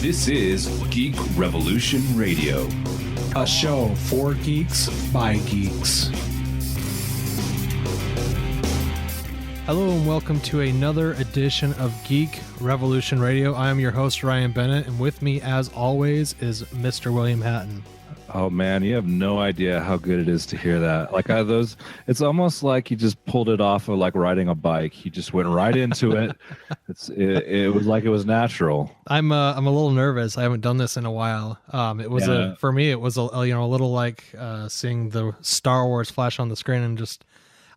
This is Geek Revolution Radio, a show for geeks by geeks. Hello and welcome to another edition of Geek Revolution Radio. I am your host, Ryan Bennett, and with me, as always, is Mr. William Hatton. Oh man, you have no idea how good it is to hear that. Like those, it's almost like you just pulled it off of like riding a bike. You just went right into it. It was like it was natural. I'm a little nervous. I haven't done this in a while. It was for me, it was a little like seeing the Star Wars flash on the screen and just.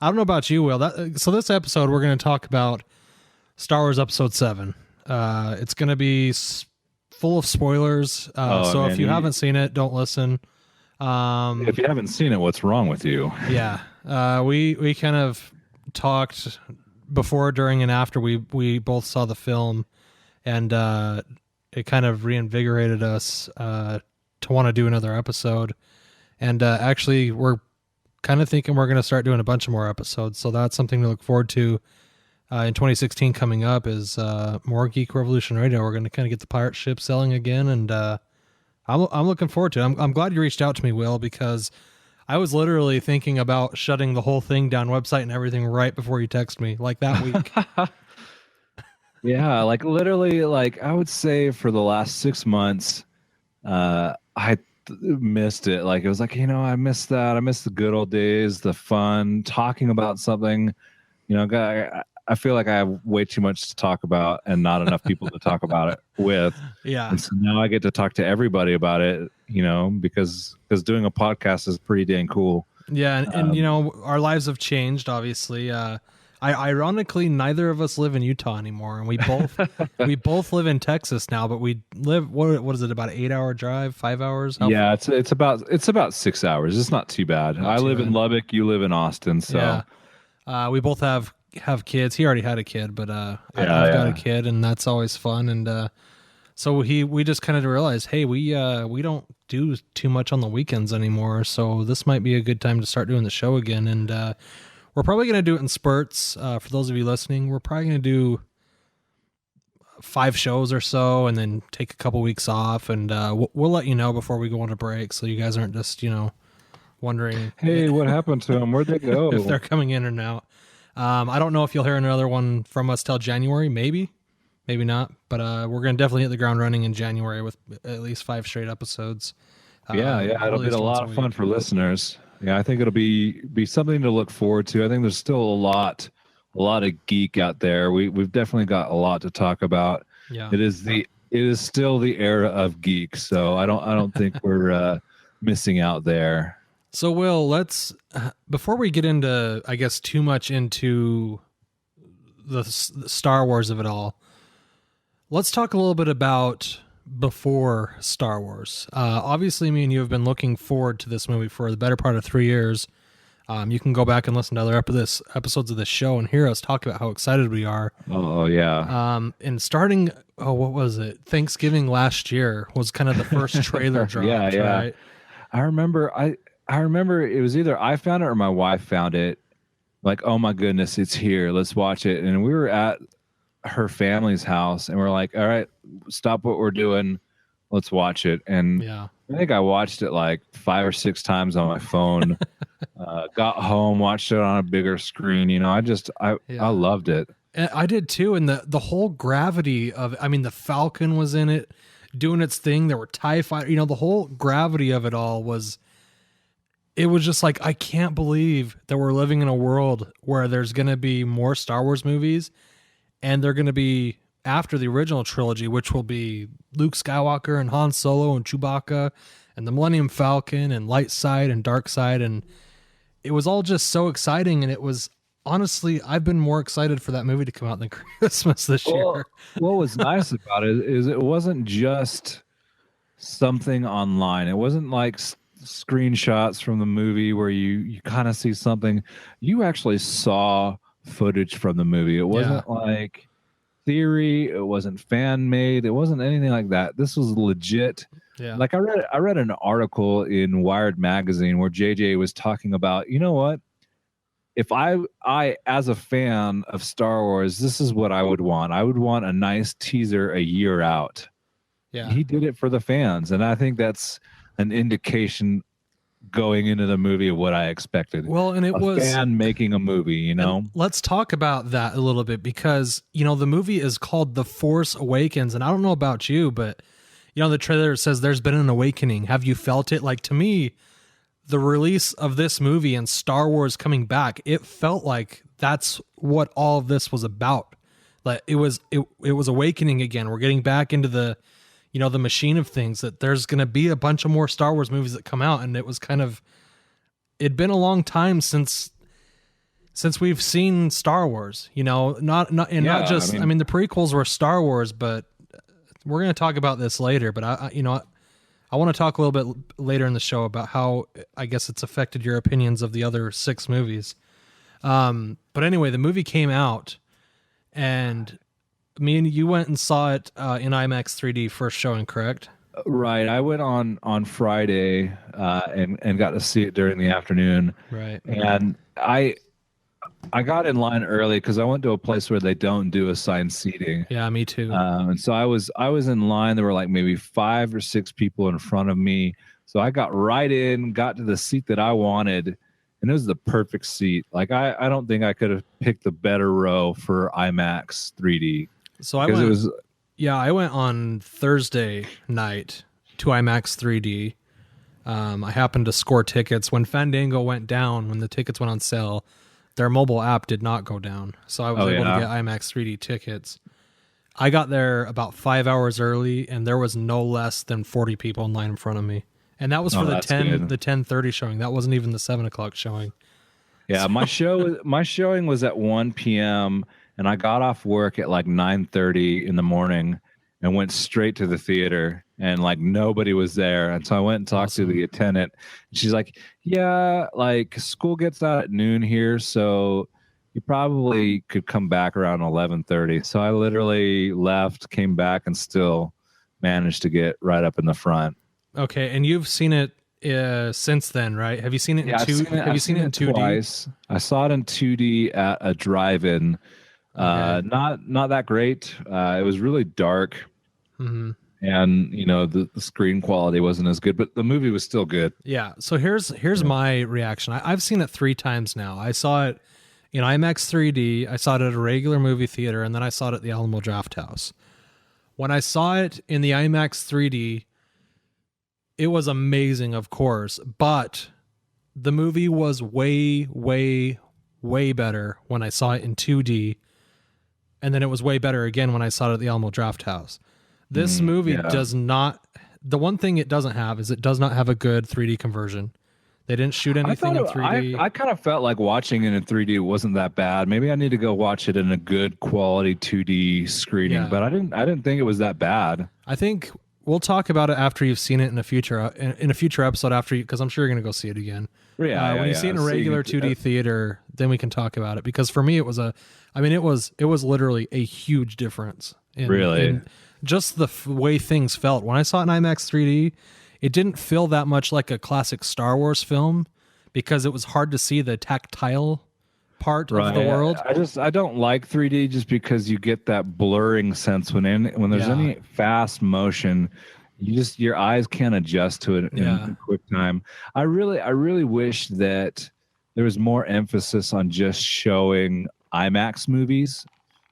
I don't know about you, Will. So this episode, we're going to talk about Star Wars Episode 7. It's going to be full of spoilers. If you haven't seen it, don't listen. If you haven't seen it, what's wrong with you? Yeah. We kind of talked before, during, and after we both saw the film, and it kind of reinvigorated us to want to do another episode. And actually, we're kind of thinking we're going to start doing a bunch of more episodes. So that's something to look forward to in 2016 coming up is more Geek Revolution Radio. We're going to kind of get the pirate ship sailing again. And I'm looking forward to it. I'm glad you reached out to me, Will, because I was literally thinking about shutting the whole thing down, website and everything, right before you text me, like that week. Yeah, like literally, like I would say for the last 6 months, I missed it. Like it was like, I missed that. I missed the good old days, the fun, talking about something. I feel like I have way too much to talk about and not enough people to talk about it with. Yeah. And so now I get to talk to everybody about it, because doing a podcast is pretty dang cool. Yeah. And our lives have changed, obviously. Ironically, neither of us live in Utah anymore, and we both live in Texas now. But we live what is it, about an 8-hour drive, 5 hours? Yeah, it's about 6 hours. It's not too bad. I live in Lubbock, you live in Austin, so yeah. We both have kids. He already had a kid, but I've got a kid, and that's always fun. And so we just kind of realized, hey, we don't do too much on the weekends anymore, so this might be a good time to start doing the show again. And we're probably going to do it in spurts. For those of you listening, we're probably going to do 5 shows or so and then take a couple weeks off. And we'll let you know before we go on a break, so you guys aren't just, wondering, hey, what happened to them? Where'd they go? If they're coming in or out. I don't know if you'll hear another one from us till January. Maybe not. But we're going to definitely hit the ground running in January with at least 5 straight episodes. It'll be a lot of fun for listeners. Yeah, I think it'll be something to look forward to. I think there's still a lot of geek out there. We've definitely got a lot to talk about. Yeah. It is still the era of geek, so I don't think we're missing out there. So Will, let's before we get into, I guess, too much into the Star Wars of it all, let's talk a little bit about before Star Wars. Obviously, me and you have been looking forward to this movie for the better part of 3 years. You can go back and listen to other episodes of this show and hear us talk about how excited we are. Oh yeah. And starting, what was it? Thanksgiving last year was kind of the first trailer drop. Yeah. Right? I remember it was either I found it or my wife found it. Like, oh my goodness, it's here. Let's watch it. And we were at her family's house and we're like, all right, stop what we're doing, let's watch it. And I think I watched it like 5 or 6 times on my phone. Got home, watched it on a bigger screen. I loved it. And I did too. And the whole gravity of the Falcon was in it doing its thing. There were TIE fighters, the whole gravity of it all was just like, I can't believe that we're living in a world where there's going to be more Star Wars movies. And they're going to be after the original trilogy, which will be Luke Skywalker and Han Solo and Chewbacca and the Millennium Falcon and Light Side and Dark Side. And it was all just so exciting. And it was, honestly, I've been more excited for that movie to come out than Christmas this year. What was nice about it is it wasn't just something online. It wasn't like screenshots from the movie where you kind of see something. You actually saw footage from the movie. It wasn't like theory, it wasn't fan made, it wasn't anything like that. This was legit. Like I read an article in Wired magazine where JJ was talking about, what, if I as a fan of Star Wars, this is what I would want. I would want a nice teaser a year out Yeah. he did it for the fans, and I think that's an indication going into the movie of what I expected. Well, and it was fan making a movie, you know. And let's talk about that a little bit, because the movie is called The Force Awakens, and I don't know about you, but the trailer says there's been an awakening. Have you felt it? Like, to me, the release of this movie and Star Wars coming back, it felt like that's what all of this was about. Like, it was awakening again. We're getting back into the the machine of things, that there's going to be a bunch of more Star Wars movies that come out. And it was it'd been a long time since we've seen Star Wars, not just, I mean, the prequels were Star Wars, but we're going to talk about this later. But I want to talk a little bit later in the show about how I guess it's affected your opinions of the other 6 movies. But anyway, the movie came out, and me and you went and saw it in IMAX 3D first showing, correct? Right. I went on Friday and got to see it during the afternoon. Right. And I got in line early because I went to a place where they don't do assigned seating. Yeah, me too. And so I was in line. There were like maybe 5 or 6 people in front of me. So I got right in, got to the seat that I wanted, and it was the perfect seat. Like I don't think I could have picked a better row for IMAX 3D. So I went on Thursday night to IMAX 3D. I happened to score tickets when Fandango went down. When the tickets went on sale, their mobile app did not go down, so I was able to get IMAX 3D tickets. I got there about 5 hours early, and there was no less than 40 people in line in front of me, and that was for the 10:30 showing. That wasn't even the 7 o'clock showing. Yeah, my showing was at 1 p.m. and I got off work at like 9:30 in the morning and went straight to the theater, and like nobody was there. And so I went and talked to the attendant. She's like, yeah, like school gets out at noon here, so you probably could come back around 11:30. So I literally left, came back, and still managed to get right up in the front. Okay, and you've seen it since then, right? Have you seen it in Have you seen it in 2D? Twice. I saw it in 2D at a drive-in. Okay. Not that great. It was really dark, and the screen quality wasn't as good, but the movie was still good. Yeah. So here's my reaction. I've seen it 3 times now. I saw it in IMAX 3D. I saw it at a regular movie theater, and then I saw it at the Alamo Drafthouse. When I saw it in the IMAX 3D, it was amazing, of course, but the movie was way, way, way better when I saw it in 2D. And then it was way better again when I saw it at the Alamo Drafthouse. This movie does not... The one thing it doesn't have is it does not have a good 3D conversion. They didn't shoot anything in 3D. I kind of felt like watching it in 3D wasn't that bad. Maybe I need to go watch it in a good quality 2D screening, but I didn't think it was that bad. I think we'll talk about it after you've seen it in a future episode after you, because I'm sure you're going to go see it again. When you see it in a regular 2D theater, then we can talk about it. Because for me, it was it was literally a huge difference. In just the way things felt. When I saw it in IMAX 3D, it didn't feel that much like a classic Star Wars film because it was hard to see the tactile part of the world. I don't like 3D just because you get that blurring sense when there's any fast motion. Your eyes can't adjust to it in a quick time. I really wish that there was more emphasis on just showing IMAX movies,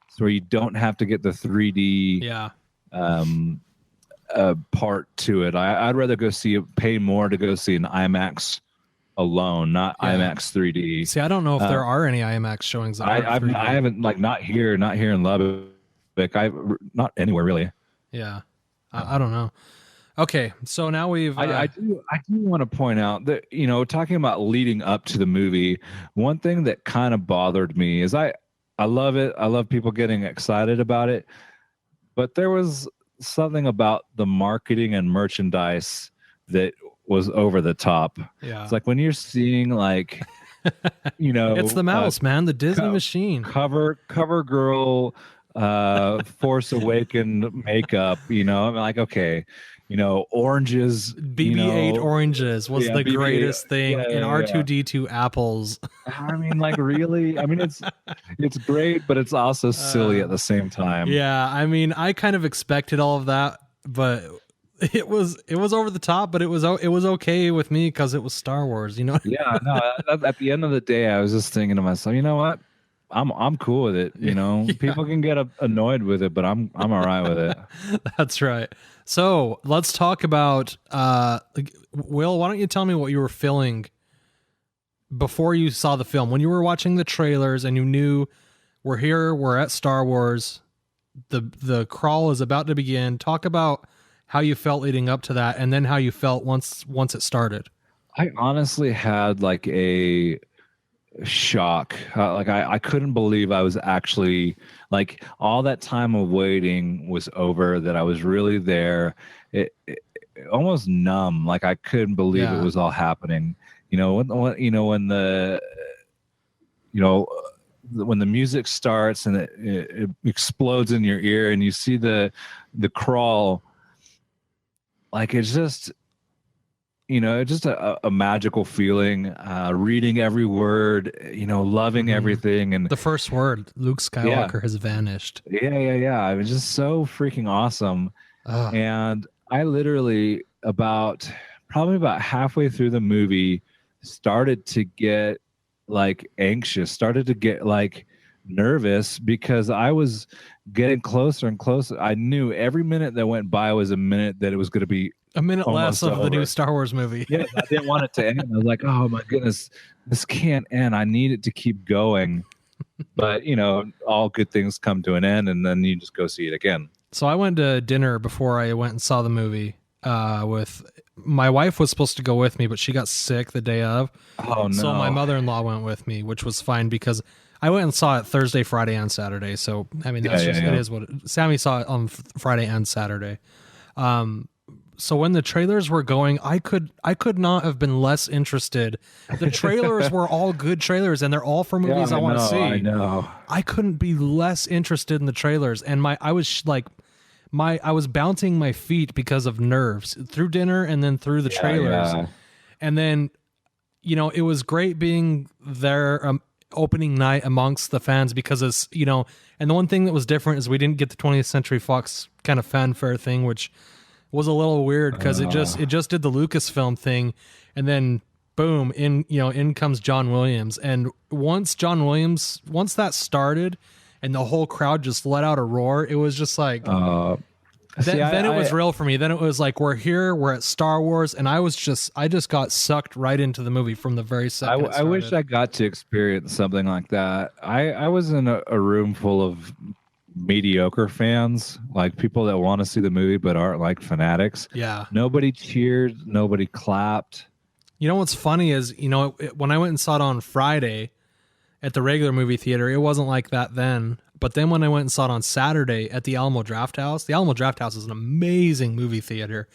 so where you don't have to get the 3D part to it. I'd rather pay more to go see an IMAX alone, not IMAX 3D. See, I don't know if there are any IMAX showings. I haven't, like, not here in Lubbock. Not anywhere really. Yeah, I don't know. Okay, so now we've. I do want to point out that talking about leading up to the movie, one thing that kind of bothered me is I love it. I love people getting excited about it, but there was something about the marketing and merchandise that was over the top. Yeah, it's like when you're seeing like, it's the mouse, man, the Disney machine cover girl, Force Awakens makeup. I'm like, okay. Oranges. BB-8 oranges was the greatest thing in R2-D2 apples. I mean, like, really? I mean, it's great, but it's also silly at the same time. Yeah, I mean, I kind of expected all of that but it was over the top, but it was okay with me because it was Star Wars, you know? Yeah, no. At the end of the day, I was just thinking to myself, you know what? I'm cool with it. You know, Yeah. people can get annoyed with it, but I'm all right with it. That's right. So let's talk about Will. Why don't you tell me what you were feeling before you saw the film, when you were watching the trailers and you knew we're at Star Wars, the crawl is about to begin. Talk about how you felt leading up to that, and then how you felt once it started. I honestly had like a shock. Like I couldn't believe I was actually, like, all that time of waiting was over, that I was really there. It almost numb. Like I couldn't believe it was all happening. You know, when the music starts and it explodes in your ear and you see the crawl, like it's just, just a magical feeling, reading every word, loving everything. And the first word, Luke Skywalker has vanished. Yeah. It was just so freaking awesome. And I literally probably about halfway through the movie started to get like anxious, started to get like nervous, because I was getting closer and closer. I knew every minute that went by was a minute that it was going to be a minute less of over. The new Star Wars movie. Yeah, I didn't want it to end. I was like, oh my goodness, this can't end. I need it to keep going. But, all good things come to an end, and then you just go see it again. So I went to dinner before I went and saw the movie with my wife. Was supposed to go with me, but she got sick the day of. Oh, no. So my mother-in-law went with me, which was fine because I went and saw it Thursday, Friday, and Saturday. So, I mean, that's it is what Sammy saw it on Friday and Saturday. So when the trailers were going, I could not have been less interested. The trailers were all good trailers, and they're all for movies I want to see. I know. I couldn't be less interested in the trailers, and I was bouncing my feet because of nerves through dinner and then through the trailers. Yeah. And then, it was great being there opening night amongst the fans, because it's, and the one thing that was different is we didn't get the 20th Century Fox kind of fanfare thing, which was a little weird because it just did the Lucasfilm thing, and then boom, in comes John Williams. And once that started and the whole crowd just let out a roar, it was just like then it was real for me. Then it was like, we're here, we're at Star Wars, and I just got sucked right into the movie from the very second. I wish I got to experience something like that. I was in a room full of mediocre fans, like people that want to see the movie but aren't like fanatics. Yeah. Nobody cheered, nobody clapped. You know what's funny is, when I went and saw it on Friday at the regular movie theater, it wasn't like that then. But then when I went and saw it on Saturday at the Alamo Drafthouse is an amazing movie theater.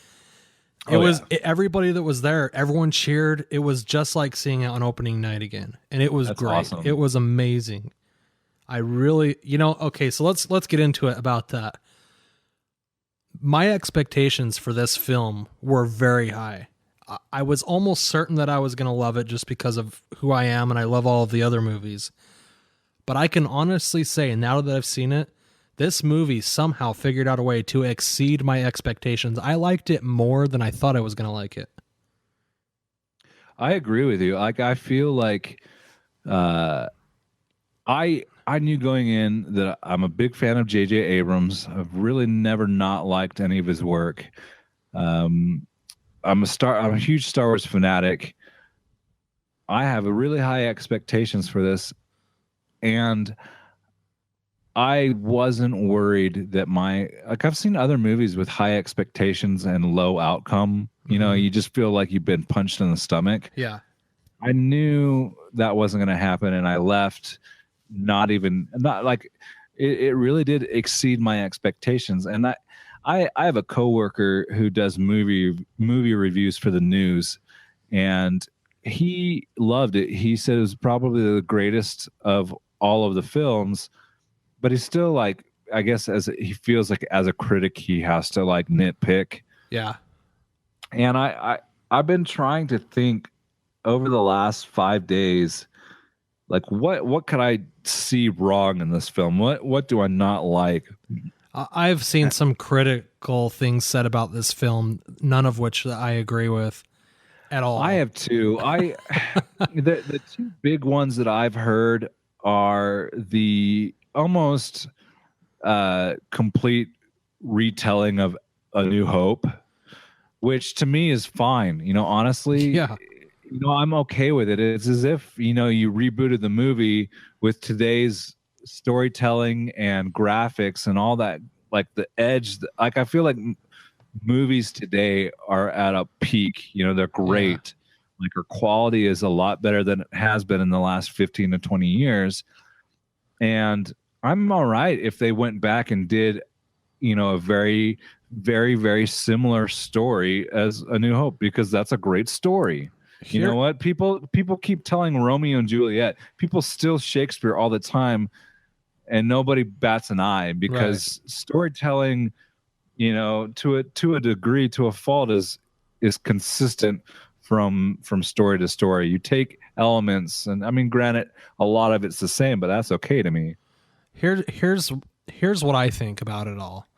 Everybody that was there, everyone cheered. It was just like seeing it on opening night again. And it was great. Awesome. It was amazing. I really, okay, so let's get into it about that. My expectations for this film were very high. I was almost certain that I was going to love it just because of who I am, and I love all of the other movies. But I can honestly say, now that I've seen it, this movie somehow figured out a way to exceed my expectations. I liked it more than I thought I was going to like it. I agree with you. Like, I feel like I knew going in that I'm a big fan of J.J. Abrams. I've really never not liked any of his work. I'm a huge Star Wars fanatic. I have a really high expectations for this, and I wasn't worried that I've seen other movies with high expectations and low outcome. You just feel like you've been punched in the stomach. Yeah. I knew that wasn't going to happen, and I left it really did exceed my expectations. And I have a coworker who does movie reviews for the news, and he loved it. He said it was probably the greatest of all of the films, but he's still like, I guess he feels like as a critic, he has to like nitpick. Yeah. And I've been trying to think over the last 5 days, like what could I see wrong in this film? What do I not like? I've seen some critical things said about this film, none of which I agree with at all. I have two. The two big ones that I've heard are the almost complete retelling of A New Hope, which to me is fine. Honestly, Yeah. I'm okay with it. It's as if, you rebooted the movie with today's storytelling and graphics and all that, like the edge. Like, I feel like movies today are at a peak. They're great. Like, our quality is a lot better than it has been in the last 15 to 20 years. And I'm all right if they went back and did, a very, very, very similar story as A New Hope, because that's a great story. You know what? People keep telling Romeo and Juliet. People steal Shakespeare all the time, and nobody bats an eye, because storytelling, to a degree, to a fault, is consistent from story to story. You take elements, and I mean, granted, a lot of it's the same, but that's okay to me. Here's what I think about it all.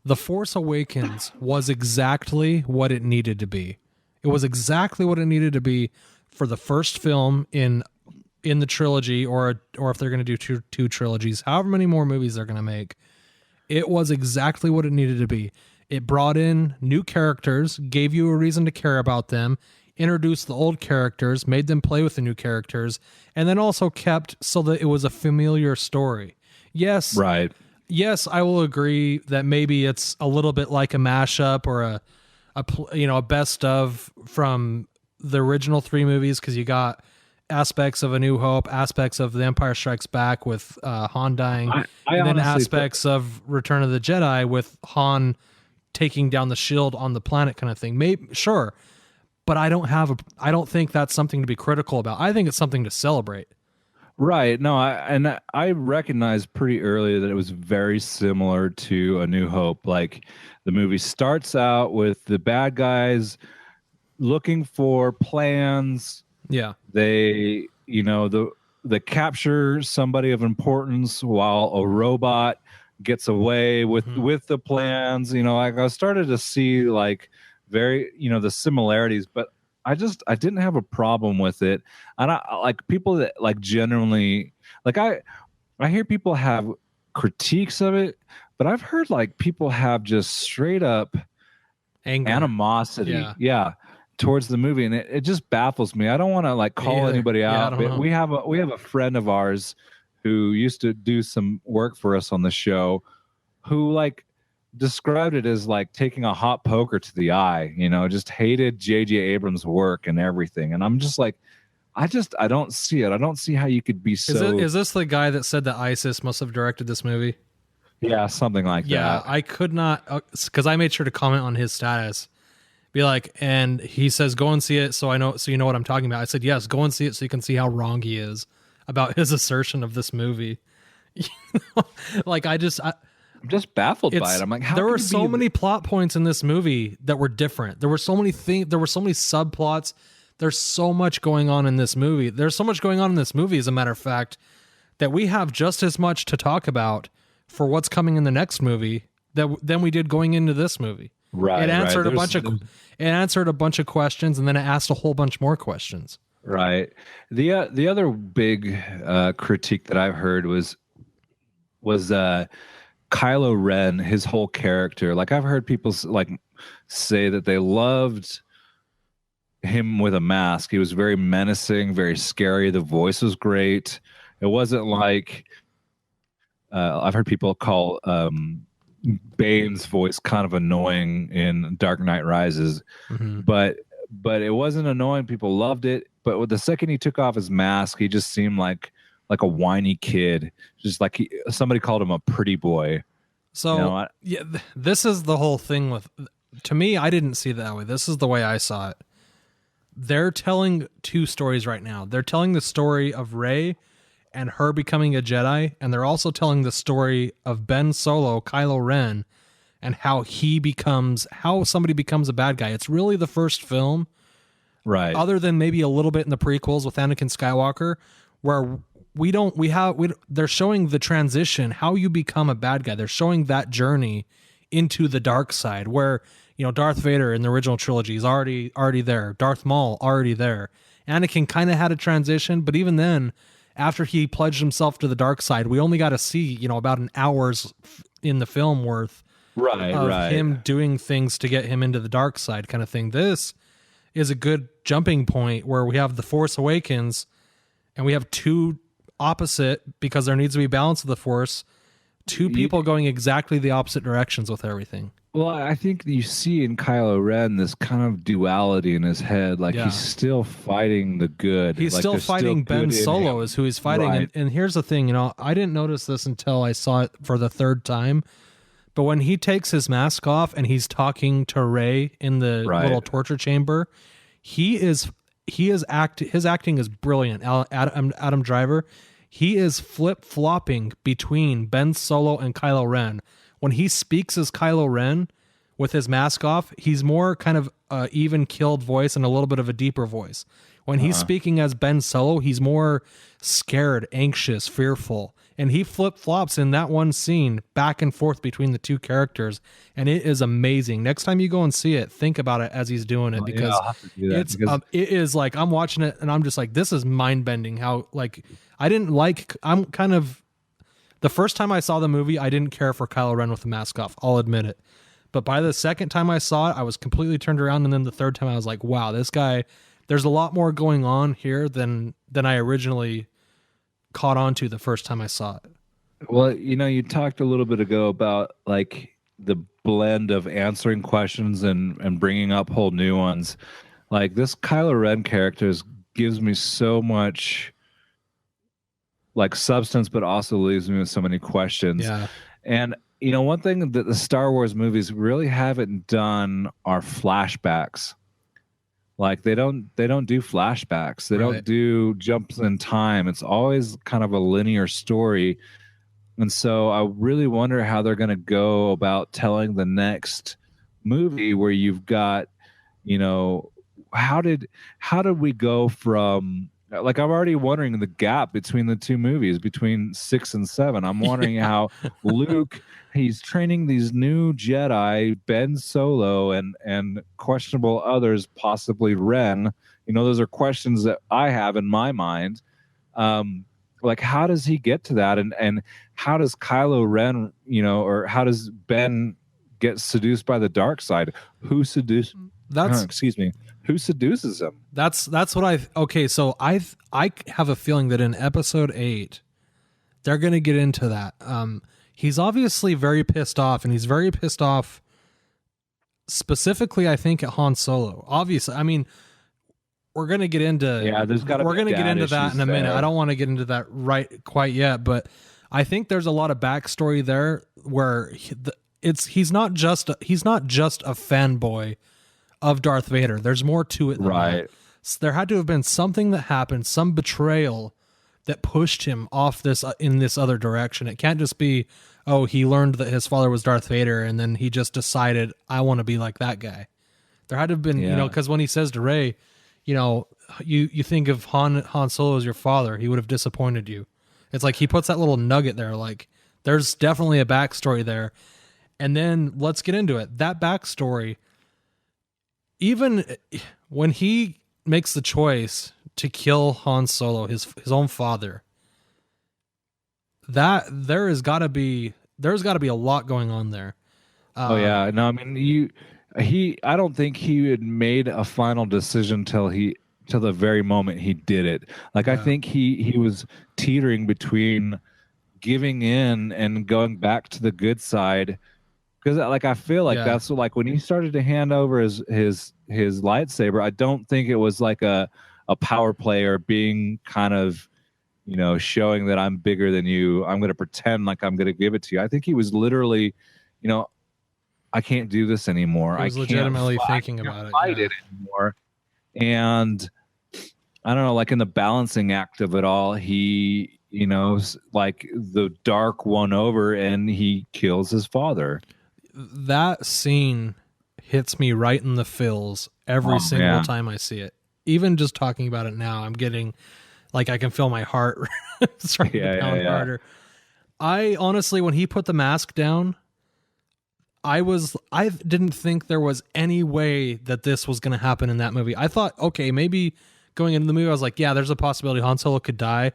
The Force Awakens was exactly what it needed to be. It was exactly what it needed to be for the first film in the trilogy, or if they're going to do two trilogies, however many more movies they're going to make. It was exactly what it needed to be. It brought in new characters, gave you a reason to care about them, introduced the old characters, made them play with the new characters, and then also kept so that it was a familiar story. Yes. Right. Yes, I will agree that maybe it's a little bit like a mashup or a best of from the original three movies, because you got aspects of A New Hope, aspects of The Empire Strikes Back with Han dying, and then aspects of Return of the Jedi with Han taking down the shield on the planet, kind of thing. Maybe, sure, but I don't think that's something to be critical about. I think it's something to celebrate. Right. No, I recognized pretty early that it was very similar to A New Hope. Like, the movie starts out with the bad guys looking for plans. Yeah. They, they capture somebody of importance while a robot gets away with the plans. I started to see like very, the similarities, but I didn't have a problem with it. And I like people that like generally, like I hear people have critiques of it, but I've heard like people have just straight up anger, animosity. Yeah. Towards the movie. And it just baffles me. I don't want to like call anybody out, but we have a friend of ours who used to do some work for us on the show, who like described it as like taking a hot poker to the eye, just hated J.J. Abrams' work and everything. And I'm just like, I don't see it. I don't see how you could be so... Is this the guy that said that ISIS must have directed this movie? Yeah, something like that. Yeah, I could not, because I made sure to comment on his status. Be like, and he says, go and see it so you know what I'm talking about. I said, yes, go and see it so you can see how wrong he is about his assertion of this movie. Like, I'm just baffled by it. I'm like, how there were so many plot points in this movie that were different. There were so many things. There were so many subplots. There's so much going on in this movie. There's so much going on in this movie, as a matter of fact, that we have just as much to talk about for what's coming in the next movie than we did going into this movie. Right. It answered a bunch of questions, and then it asked a whole bunch more questions. Right. The other big critique that I've heard was Kylo Ren, his whole character. Like, I've heard people like say that they loved him with a mask. He was very menacing, very scary. The voice was great. It wasn't like I've heard people call Bane's voice kind of annoying in Dark Knight Rises, but it wasn't annoying. People loved it. But with the second he took off his mask, he just seemed like a whiny kid, just like somebody called him a pretty boy. So this is the whole thing with. To me, I didn't see it that way. This is the way I saw it. They're telling two stories right now. They're telling the story of Rey and her becoming a Jedi, and they're also telling the story of Ben Solo, Kylo Ren, and how somebody becomes a bad guy. It's really the first film, right? Other than maybe a little bit in the prequels with Anakin Skywalker, where they're showing the transition, how you become a bad guy. They're showing that journey into the dark side, where, you know, Darth Vader in the original trilogy is already there. Darth Maul already there. Anakin kind of had a transition, but even then, after he pledged himself to the dark side, we only got to see, you know, about an hour's in the film worth of him doing things to get him into the dark side, kind of thing. This is a good jumping point where we have The Force Awakens, and we have two opposite, because there needs to be balance of the Force, two people going exactly the opposite directions with everything. Well, I think you see in Kylo Ren this kind of duality in his head. Like, he's still fighting the good. He's like, still fighting Ben Solo is who he's fighting. Right. And here's the thing, you know, I didn't notice this until I saw it for the third time. But when he takes his mask off and he's talking to Rey in the little torture chamber, his acting is brilliant. Adam Driver, he is flip-flopping between Ben Solo and Kylo Ren. When he speaks as Kylo Ren with his mask off, he's more kind of even-keeled voice and a little bit of a deeper voice. When he's speaking as Ben Solo, he's more scared, anxious, fearful. And he flip-flops in that one scene back and forth between the two characters. And it is amazing. Next time you go and see it, think about it as he's doing it, because it is like, I'm watching it and I'm just like, this is mind-bending. How, like, I'm kind of, the first time I saw the movie, I didn't care for Kylo Ren with the mask off. I'll admit it. But by the second time I saw it, I was completely turned around. And then the third time I was like, wow, this guy, there's a lot more going on here than I originally caught on to the first time I saw it. Well, you know, you talked a little bit ago about like the blend of answering questions and bringing up whole new ones. Like, this Kylo Ren character gives me so much like substance, but also leaves me with so many questions. Yeah. And, you know, one thing that the Star Wars movies really haven't done are flashbacks. Like, they don't do flashbacks. They don't do jumps in time. It's always kind of a linear story. And so I really wonder how they're going to go about telling the next movie, where you've got, you know, how did we go from, like, I'm already wondering the gap between the two movies, between 6 and 7. I'm wondering how Luke, he's training these new Jedi, Ben Solo, and questionable others, possibly Ren. You know, those are questions that I have in my mind. Like, how does he get to that? And how does Kylo Ren, you know, or how does Ben get seduced by the dark side? Who seduces? Who seduces him? That's what okay, so I have a feeling that in episode 8 they're going to get into that. He's obviously very pissed off, and he's very pissed off specifically, I think, at Han Solo. Obviously, I mean, we're going to get into we're going to get into that in a minute. I don't want to get into that right quite yet, but I think there's a lot of backstory there where he's not just a fanboy of Darth Vader. There's more to it than that. So there had to have been something that happened, some betrayal that pushed him off this in this other direction. It can't just be, oh, he learned that his father was Darth Vader and then he just decided, I want to be like that guy. There had to have been, you know, because when he says to Rey, you know, you think of Han Solo as your father, he would have disappointed you. It's like he puts that little nugget there. Like, there's definitely a backstory there. And then let's get into it. That backstory, even when he makes the choice to kill Han Solo, his own father, that there's got to be a lot going on there. No, I mean, I don't think he had made a final decision till the very moment he did it. Like, I think he was teetering between giving in and going back to the good side. Because, like, I feel like that's what, like, when he started to hand over his lightsaber, I don't think it was like a power play or being kind of, you know, showing that I'm bigger than you. I'm going to pretend like I'm going to give it to you. I think he was literally, you know, I can't do this anymore. He was legitimately thinking about it. Fight it anymore. And I don't know, like, in the balancing act of it all, he, you know, like, the dark won over and he kills his father. That scene hits me right in the feels every single time I see it. Even just talking about it now, I'm getting Like I can feel my heart starting to pound yeah. harder. I honestly, when he put the mask down, I didn't think there was any way that this was going to happen in that movie. I thought, okay, maybe going into the movie, I was like, yeah, there's a possibility Han Solo could die.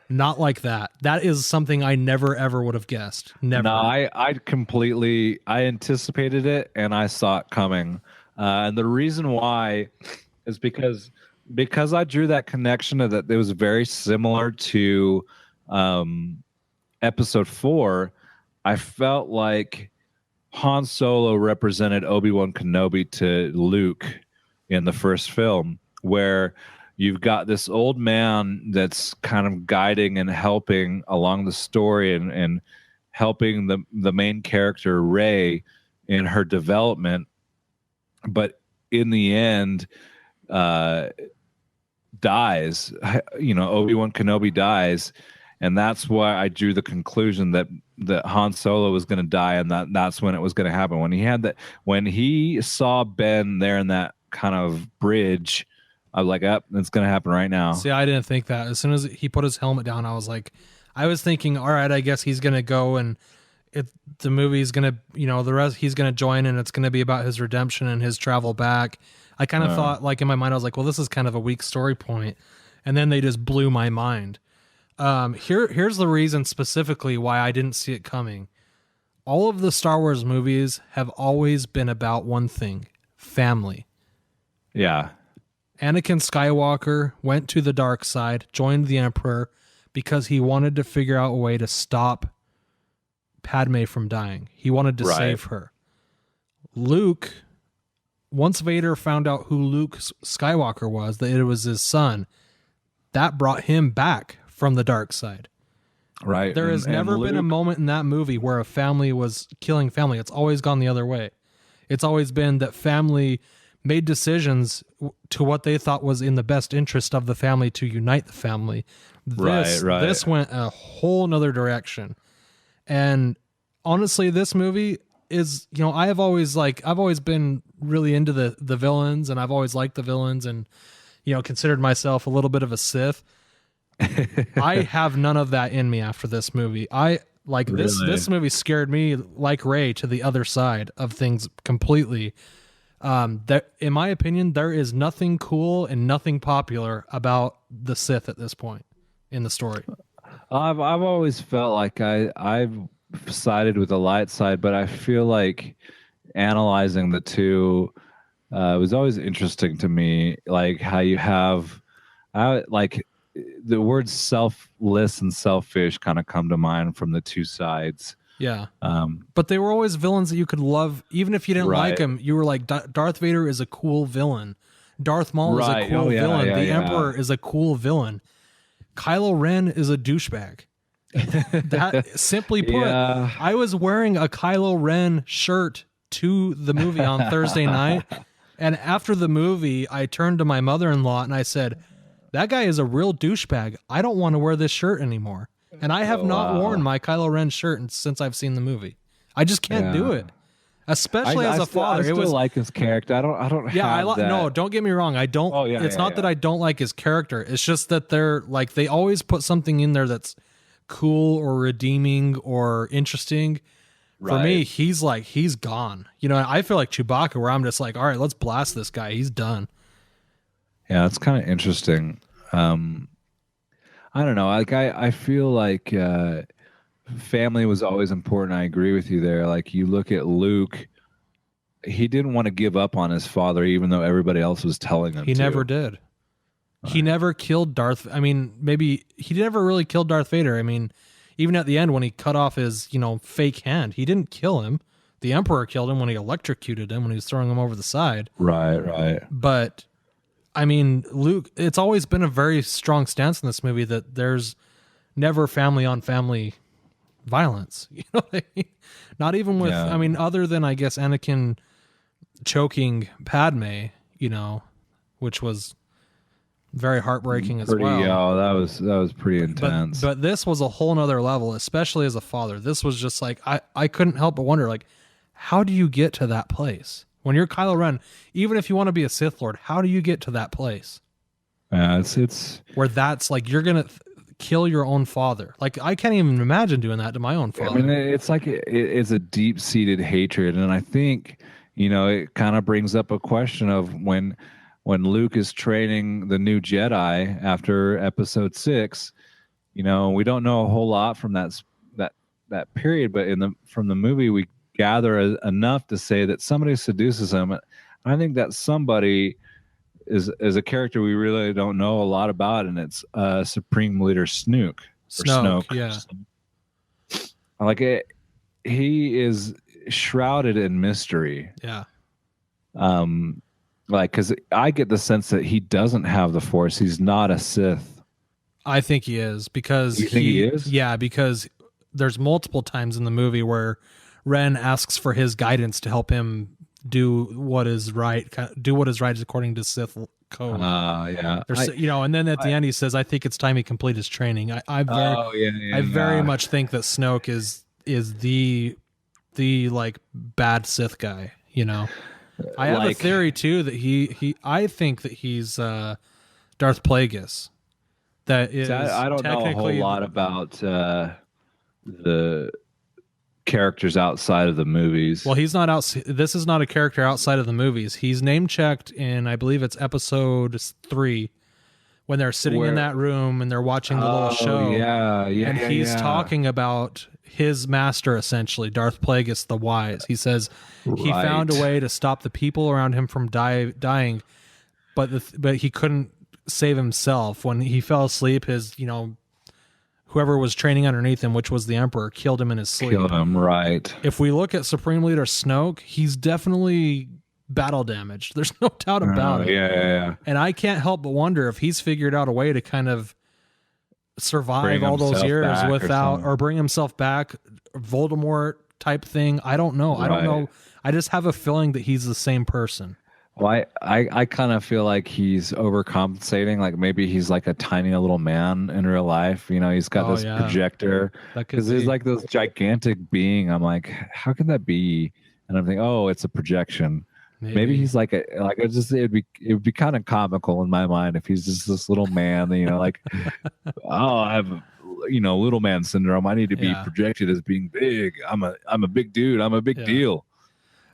Not like that. That is something I never, ever would have guessed. Never. No, I anticipated it and I saw it coming. And the reason why is because I drew that connection that it was very similar to episode 4. I felt like Han Solo represented Obi-Wan Kenobi to Luke in the first film, where you've got this old man that's kind of guiding and helping along the story and helping the main character Rey in her development, but in the end dies. Obi-Wan Kenobi dies, and that's why I drew the conclusion that Han Solo was going to die, and that's when it was going to happen. When he saw Ben there in that kind of bridge, I was like, it's going to happen right now. See, I didn't think that. As soon as he put his helmet down, I was thinking, all right, I guess he's going to go and the movie's going to, the rest, he's going to join and it's going to be about his redemption and his travel back. I kind of thought, like in my mind, I was like, well, this is kind of a weak story point. And then they just blew my mind. Here's the reason specifically why I didn't see it coming. All of the Star Wars movies have always been about one thing: family. Yeah. Anakin Skywalker went to the dark side, joined the Emperor because he wanted to figure out a way to stop Padme from dying. He wanted to save her. Luke, once Vader found out who Luke Skywalker was, that it was his son, that brought him back from the dark side. Right. There has never been a moment in that movie where a family was killing family. It's always gone the other way. It's always been that family made decisions to what they thought was in the best interest of the family to unite the family. This went a whole nother direction. And honestly, this movie is, I've always been really into the villains, and I've always liked the villains, and, considered myself a little bit of a Sith. I have none of that in me after this movie. This movie scared me like Rey to the other side of things completely. That, in my opinion, there is nothing cool and nothing popular about the Sith at this point in the story. I've always felt like I've sided with the light side, but I feel like analyzing the two was always interesting to me. Like how you have, like the words selfless and selfish kind of come to mind from the two sides. Yeah. But they were always villains that you could love. Even if you didn't like them, you were like, Darth Vader is a cool villain. Darth Maul is a cool villain. The Emperor is a cool villain. Kylo Ren is a douchebag. That, simply put, I was wearing a Kylo Ren shirt to the movie on Thursday night. And after the movie, I turned to my mother-in-law and I said, that guy is a real douchebag. I don't want to wear this shirt anymore. And I have not worn my Kylo Ren shirt since I've seen the movie. I just can't do it, especially as a father. I still like his character. I don't. Yeah, have that. No, don't get me wrong. I don't. Oh, yeah, it's not that I don't like his character. It's just that they always put something in there that's cool or redeeming or interesting. For me, he's gone. I feel like Chewbacca, where I'm just like, all right, let's blast this guy. He's done. Yeah, it's kind of interesting. I don't know. Like I feel like family was always important. I agree with you there. Like you look at Luke, he didn't want to give up on his father, even though everybody else was telling him. He never did. He never killed Darth. I mean, maybe he never really killed Darth Vader. I mean, even at the end when he cut off his fake hand, he didn't kill him. The Emperor killed him when he electrocuted him when he was throwing him over the side. Right. But I mean, Luke, it's always been a very strong stance in this movie that there's never family on family violence. You know what I mean? Not even with, I mean, other than, I guess, Anakin choking Padme, which was very heartbreaking as well. Yeah, that was pretty intense. But this was a whole nother level, especially as a father. This was just like, I couldn't help but wonder, like, how do you get to that place? When you're Kylo Ren, even if you want to be a Sith Lord, how do you get to that place? It's where that's like you're gonna kill your own father. Like I can't even imagine doing that to my own father. I mean, it's like it's a deep-seated hatred, and I think it kind of brings up a question of when Luke is training the new Jedi after Episode 6. We don't know a whole lot from that period, but from the movie we gather enough to say that somebody seduces him. I think that somebody is a character we really don't know a lot about, and it's Supreme Leader Snoke. Snoke, yeah. Like it, he is shrouded in mystery. Yeah. Because I get the sense that he doesn't have the Force. He's not a Sith. I think he is because you think he is? Yeah, because there's multiple times in the movie where Ren asks for his guidance to help him do what is right according to Sith code. Yeah. And then at the end he says, "I think it's time he complete his training." I very much think that Snoke is the like bad Sith guy. I have a theory too that I think that he's Darth Plagueis. That is, I don't know a whole lot about the characters outside of the movies. Well, he's not out. This is not a character outside of the movies. He's name checked in, I believe it's Episode 3, when they're sitting in that room and they're watching the little show. Yeah, and he's talking about his master, essentially, Darth Plagueis the Wise. He says he found a way to stop the people around him from dying, but he couldn't save himself. When he fell asleep, his whoever was training underneath him, which was the Emperor, killed him in his sleep. Killed him, right. If we look at Supreme Leader Snoke, he's definitely battle damaged. There's no doubt about it. Yeah. And I can't help but wonder if he's figured out a way to kind of survive all those years without, or bring himself back, Voldemort type thing. I don't know. I don't know. I just have a feeling that he's the same person. Well, I kind of feel like he's overcompensating. Like maybe he's like a tiny little man in real life. He's got this projector because he's like this gigantic being. I'm like, how can that be? And I'm thinking, oh, it's a projection. Maybe he's like it would be kind of comical in my mind if he's just this little man. Like, oh, I have little man syndrome. I need to be projected as being big. I'm a big dude. I'm a big deal.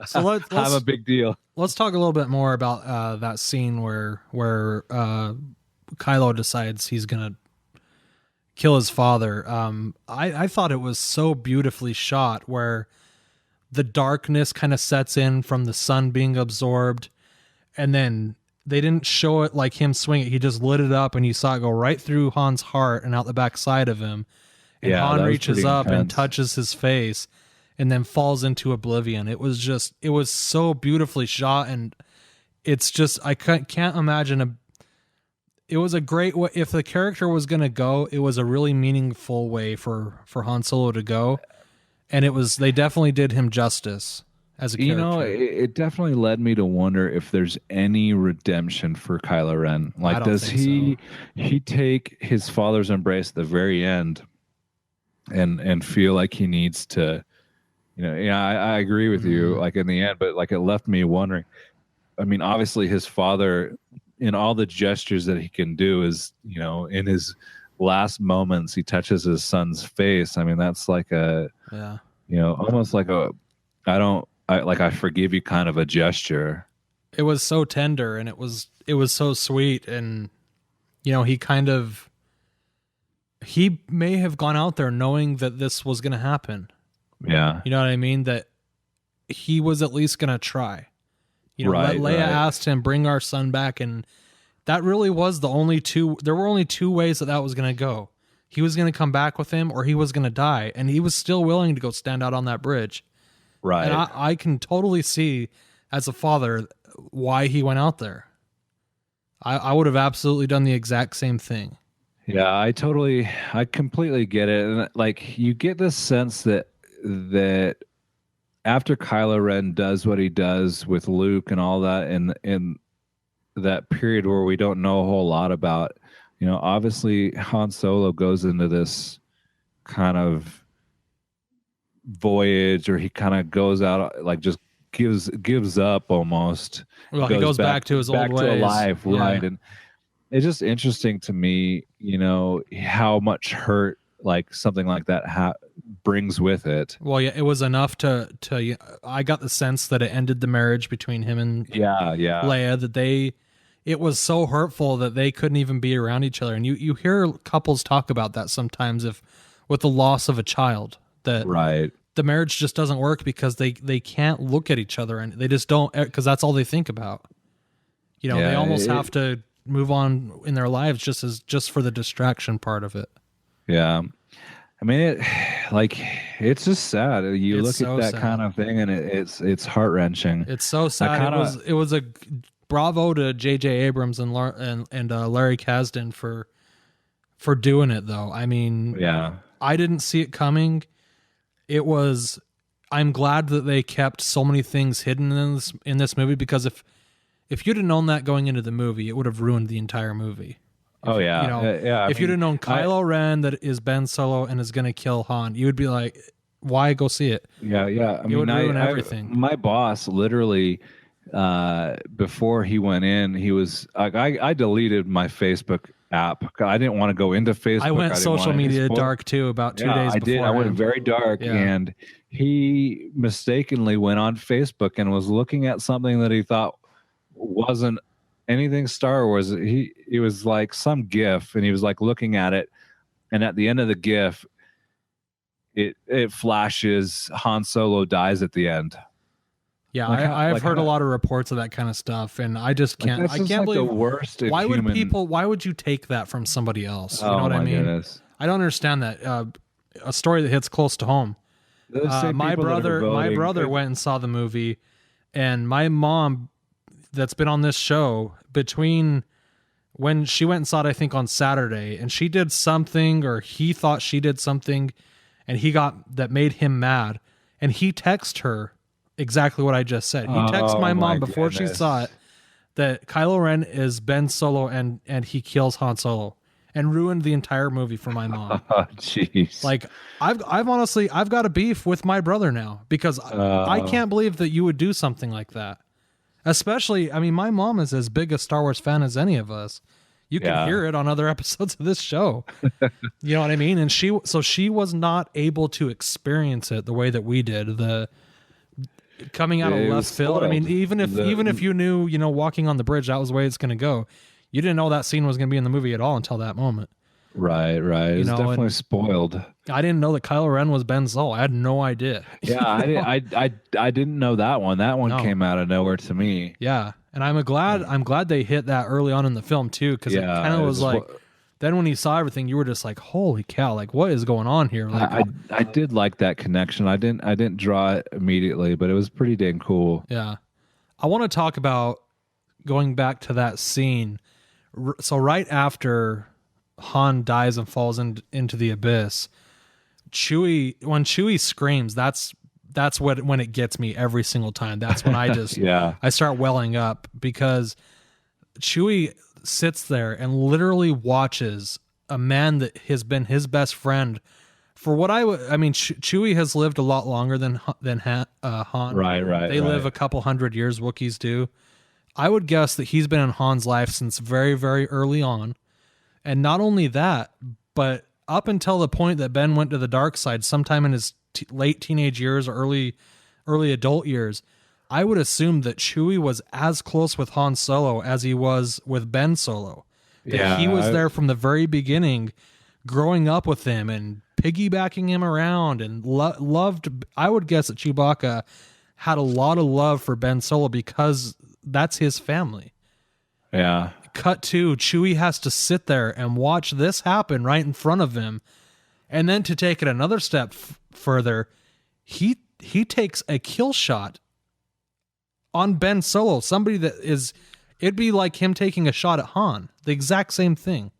So let's I'm a big deal. Let's talk a little bit more about that scene where Kylo decides he's gonna kill his father. I thought it was so beautifully shot, where the darkness kind of sets in from the sun being absorbed, and then they didn't show it like him swing it. He just lit it up, and you saw it go right through Han's heart and out the back side of him. And Han reaches up and touches his face, and then falls into oblivion. It was so beautifully shot, and it's just, I can't imagine it was a great way. If the character was going to go, it was a really meaningful way for Han Solo to go. And they definitely did him justice as a character. It definitely led me to wonder if there's any redemption for Kylo Ren. Like, does he take his father's embrace at the very end and feel like he needs to, I agree with you, like in the end, but like it left me wondering. I mean, obviously his father, in all the gestures that he can do, is, in his last moments, he touches his son's face. I mean, that's like almost like I forgive you kind of a gesture. It was so tender, and it was so sweet. And, he may have gone out there knowing that this was going to happen. Yeah. You know what I mean? That he was at least going to try. Leia asked him, bring our son back. And that really was there were only two ways that was going to go. He was going to come back with him, or he was going to die. And he was still willing to go stand out on that bridge. Right. And I can totally see, as a father, why he went out there. I would have absolutely done the exact same thing. Yeah, I completely get it. And like, you get this sense that after Kylo Ren does what he does with Luke and all that, in that period where we don't know a whole lot about, obviously Han Solo goes into this kind of voyage, or he kind of goes out, like just gives up almost. Well, he goes back to his old ways. To life, right? it's just interesting to me, how much hurt like something like that brings with it. Well, yeah, it was enough to I got the sense that it ended the marriage between him and Leia, that it was so hurtful that they couldn't even be around each other. And you hear couples talk about that sometimes with the loss of a child, that right. the marriage just doesn't work because they can't look at each other, and they just don't, because that's all they think about. They almost have to move on in their lives just for the distraction part of it. Yeah. I mean, it's just sad. You look at that kind of thing, and it's heart wrenching. It's so sad. It was a bravo to J.J. Abrams and Larry Kasdan for doing it, though. I mean, yeah, I didn't see it coming. I'm glad that they kept so many things hidden in this movie, because if you'd have known that going into the movie, it would have ruined the entire movie. If you'd have known Kylo Ren that is Ben Solo and is going to kill Han, you would be like, why go see it? Yeah. It would ruin everything. My boss literally, before he went in, he was like, I deleted my Facebook app. I didn't want to go into Facebook. I went social media dark too about 2 days before. I went very dark, and he mistakenly went on Facebook and was looking at something that he thought wasn't anything Star Wars. He was like some GIF, and he was like looking at it, and at the end of the GIF, it flashes Han Solo dies at the end. Yeah, I've heard a lot of reports of that kind of stuff, and I just can't. I can't believe the worst. Why would you take that from somebody else? You know what I mean? Goodness. I don't understand that. A story that hits close to home. My brother went and saw the movie, and my mom, that's been on this show, between when she went and saw it, I think on Saturday, and she did something, or he thought she did something, and that made him mad, and he texted her exactly what I just said. He texted my mom before she saw it that Kylo Ren is Ben Solo and he kills Han Solo, and ruined the entire movie for my mom. Oh, jeez. Like, I've honestly got a beef with my brother now, because I can't believe that you would do something like that. Especially, I mean, my mom is as big a Star Wars fan as any of us. You can hear it on other episodes of this show. You know what I mean? And she was not able to experience it the way that we did. Coming out of left field. I mean, even if you knew, walking on the bridge, that was the way it's going to go, you didn't know that scene was going to be in the movie at all until that moment. Right. It's definitely spoiled. I didn't know that Kylo Ren was Ben Solo. I had no idea. Yeah, I didn't know that one. That one came out of nowhere to me. Yeah, and I'm glad they hit that early on in the film too, because it kind of was like. Then when you saw everything, you were just like, "Holy cow! Like, what is going on here?" Like, I did like that connection. I didn't draw it immediately, but it was pretty dang cool. Yeah, I want to talk about going back to that scene. So right after Han dies and falls into the abyss, when Chewie screams, that's when it gets me every single time. That's when I just I start welling up, because Chewie sits there and literally watches a man that has been his best friend for what I mean, Chewie has lived a lot longer than Han. Right. They live a couple hundred years. Wookiees do. I would guess that he's been in Han's life since very, very early on. And not only that, but up until the point that Ben went to the dark side, sometime in his late teenage years or early adult years, I would assume that Chewie was as close with Han Solo as he was with Ben Solo. That he was there from the very beginning, growing up with him and piggybacking him around, and loved. I would guess that Chewbacca had a lot of love for Ben Solo because that's his family. Yeah. Cut to Chewie has to sit there and watch this happen right in front of him, and then to take it another step further, he takes a kill shot on Ben Solo, somebody that is, it'd be like him taking a shot at Han, the exact same thing.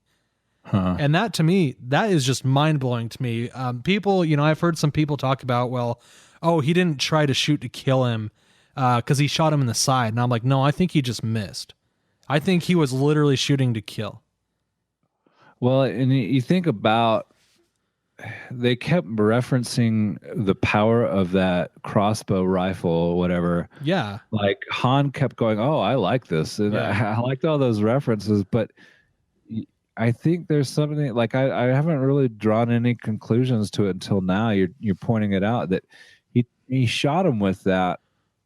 And that, to me, that is just mind-blowing to me. People, I've heard some people talk about, he didn't try to shoot to kill him because he shot him in the side. And I'm like, no, I think he just missed. I think he was literally shooting to kill. Well, and you think about, they kept referencing the power of that crossbow rifle or whatever. Yeah. Like Han kept going, oh, I like this. And I liked all those references, but I think there's something like I haven't really drawn any conclusions to it until now. You're pointing it out that he shot him with that,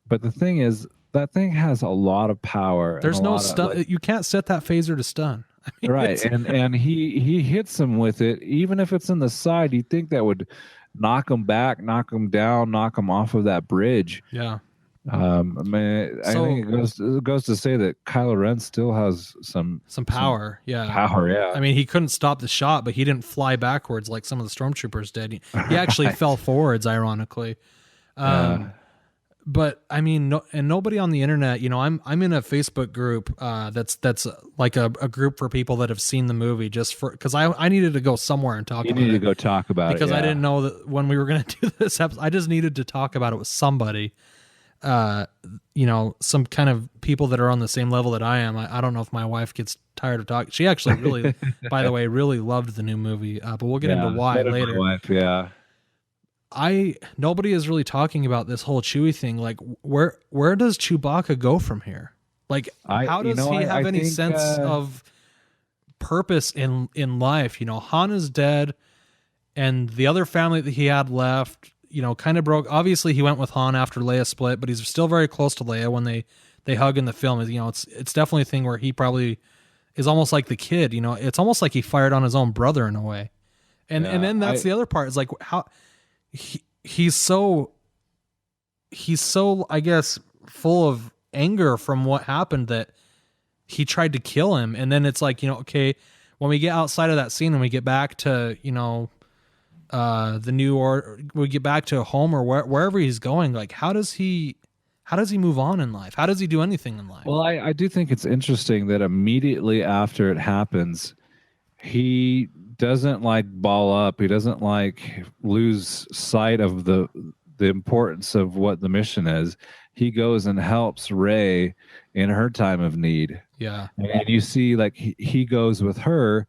but the thing is that thing has a lot of power. There's no stun. You can't set that phaser to stun. I mean, right, and he hits him with it, even if it's in the side. You'd think that would knock him back, knock him down, knock him off of that bridge. Yeah. I mean, I think it goes to say that Kylo Ren still has some power. Power, yeah. I mean, he couldn't stop the shot, but he didn't fly backwards like some of the stormtroopers did. He actually fell forwards, ironically. But I mean, nobody on the internet, I'm in a Facebook group that's like a group for people that have seen the movie, just because I needed to go somewhere and talk about it. You need to go talk about it. Because I didn't know that when we were going to do this episode, I just needed to talk about it with somebody. Some kind of people that are on the same level that I am. I don't know if my wife gets tired of talking. She actually really, by the way, really loved the new movie, but we'll get into why later. My wife, yeah. Nobody is really talking about this whole Chewie thing. Like, where does Chewbacca go from here? Like, how does he have any sense of purpose in life? Han is dead, and the other family that he had left, kind of broke. Obviously, he went with Han after Leia split, but he's still very close to Leia when they hug in the film. It's definitely a thing where he probably is almost like the kid. It's almost like he fired on his own brother in a way. And then that's the other part. Is like how he's so I guess full of anger from what happened that he tried to kill him. And then it's like, okay, when we get outside of that scene and we get back to we get back to home or wherever he's going, like how does he move on in life? How does he do anything in life? Well, I do think it's interesting that immediately after it happens, he doesn't like ball up. He doesn't like lose sight of the importance of what the mission is. He goes and helps Rey in her time of need. Yeah. And you see like he goes with her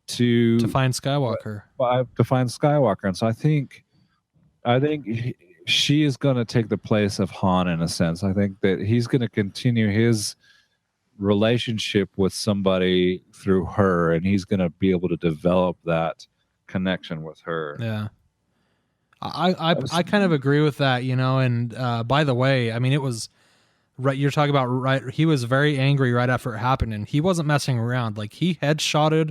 to find Skywalker. To find Skywalker. And so I think she is going to take the place of Han in a sense. I think that he's going to continue his relationship with somebody through her, and he's going to be able to develop that connection with her. Yeah. I kind of agree with that, and by the way, I mean, it was right. You're talking about right. He was very angry right after it happened, and he wasn't messing around. Like he headshotted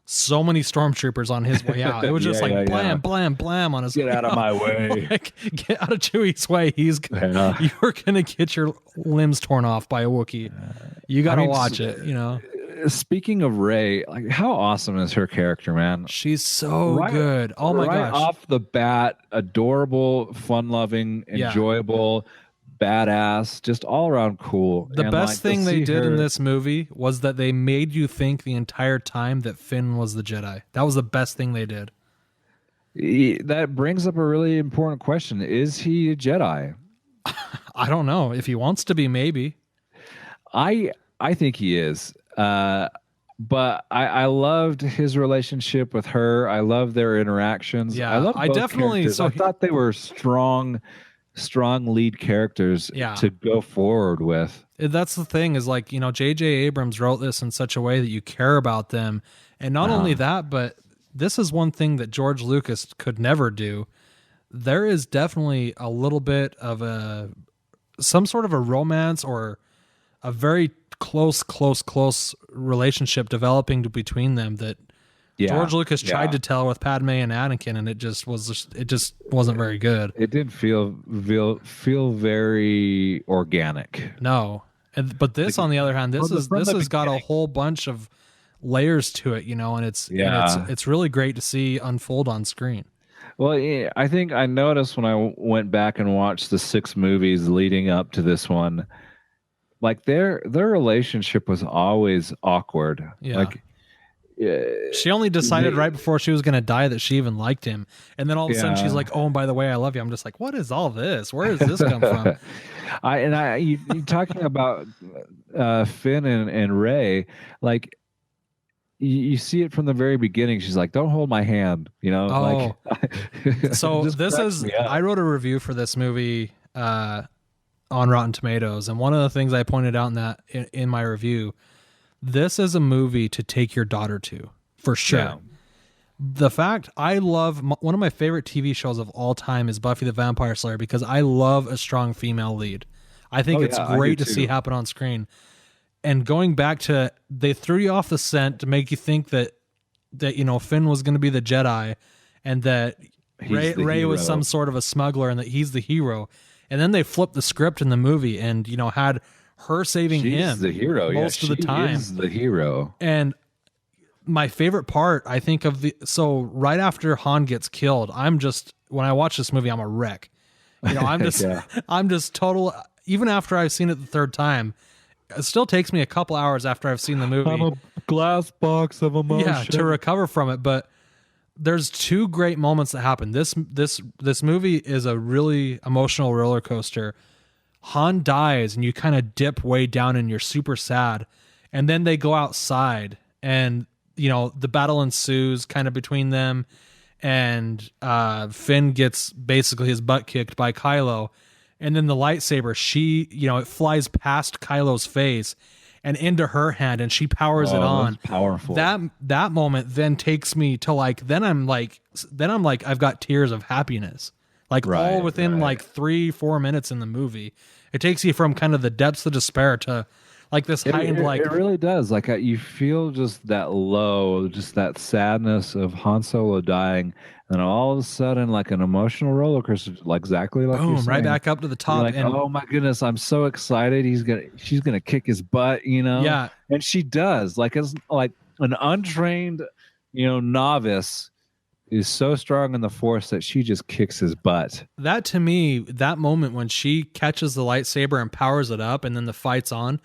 so many stormtroopers on his way out. It was just blam, blam, blam on his. Get out of my way! Like, get out of Chewie's way. You're gonna get your limbs torn off by a Wookiee. You gotta watch it. Speaking of Rey, like how awesome is her character, man? She's so good. Oh my gosh! Off the bat, adorable, fun-loving, enjoyable. Badass, just all around cool. The best thing they did in this movie was that they made you think the entire time that Finn was the Jedi. That was the best thing they did. That brings up a really important question. Is he a Jedi? I don't know. If he wants to be, maybe. I think he is. But I loved his relationship with her. I love their interactions. Yeah, I love both definitely. Characters. I thought they were strong lead characters to go forward with. That's the thing is like, J.J. Abrams wrote this in such a way that you care about them. And not only that, but this is one thing that George Lucas could never do. There is definitely a little bit of some sort of a romance or a very close relationship developing between them that George Lucas tried to tell with Padme and Anakin, and it just wasn't very good. It didn't feel very organic. No, but this, on the other hand, this has got a whole bunch of layers to it, and it's really great to see unfold on screen. Well, I think I noticed when I went back and watched the 6 movies leading up to this one, like their relationship was always awkward. Yeah. Like. She only decided right before she was going to die that she even liked him. And then all of a sudden she's like, oh, and by the way, I love you. I'm just like, what is all this? Where does this come from? You talking about Finn and Rey, like you see it from the very beginning. She's like, don't hold my hand, like, so this is, I wrote a review for this movie on Rotten Tomatoes. And one of the things I pointed out in my review, this is a movie to take your daughter to, for sure. Yeah. The fact I love one of my favorite TV shows of all time is Buffy the Vampire Slayer, because I love a strong female lead. I think it's great to see happen on screen. And going back to, they threw you off the scent to make you think that Finn was going to be the Jedi, and that Rey was some sort of a smuggler, and that he's the hero. And then they flipped the script in the movie, and had her saving him. She's the hero most of the time. She is the hero. And my favorite part, I think, right after Han gets killed, when I watch this movie, I'm a wreck. I'm just total. Even after I've seen it the third time, it still takes me a couple hours after I've seen the movie. I'm a glass box of emotion. Yeah, to recover from it. But there's two great moments that happen. This movie is a really emotional roller coaster. Han dies, and you kind of dip way down, and you're super sad. And then they go outside, and the battle ensues kind of between them, and Finn gets basically his butt kicked by Kylo, and then the lightsaber, it flies past Kylo's face and into her hand, and she powers it on. That's powerful. That moment then takes me to then I'm like I've got tears of happiness, all within 3-4 minutes in the movie. It takes you from kind of the depths of despair to this heightened it really does. You feel just that low, just that sadness of Han Solo dying, and all of a sudden, an emotional roller coaster, exactly like boom, you're saying. Right back up to the top. And oh my goodness, I'm so excited. She's gonna kick his butt, Yeah, and she does. As an untrained, novice is so strong in the Force that she just kicks his butt. That, to me, that moment when she catches the lightsaber and powers it up, and then the fight's on.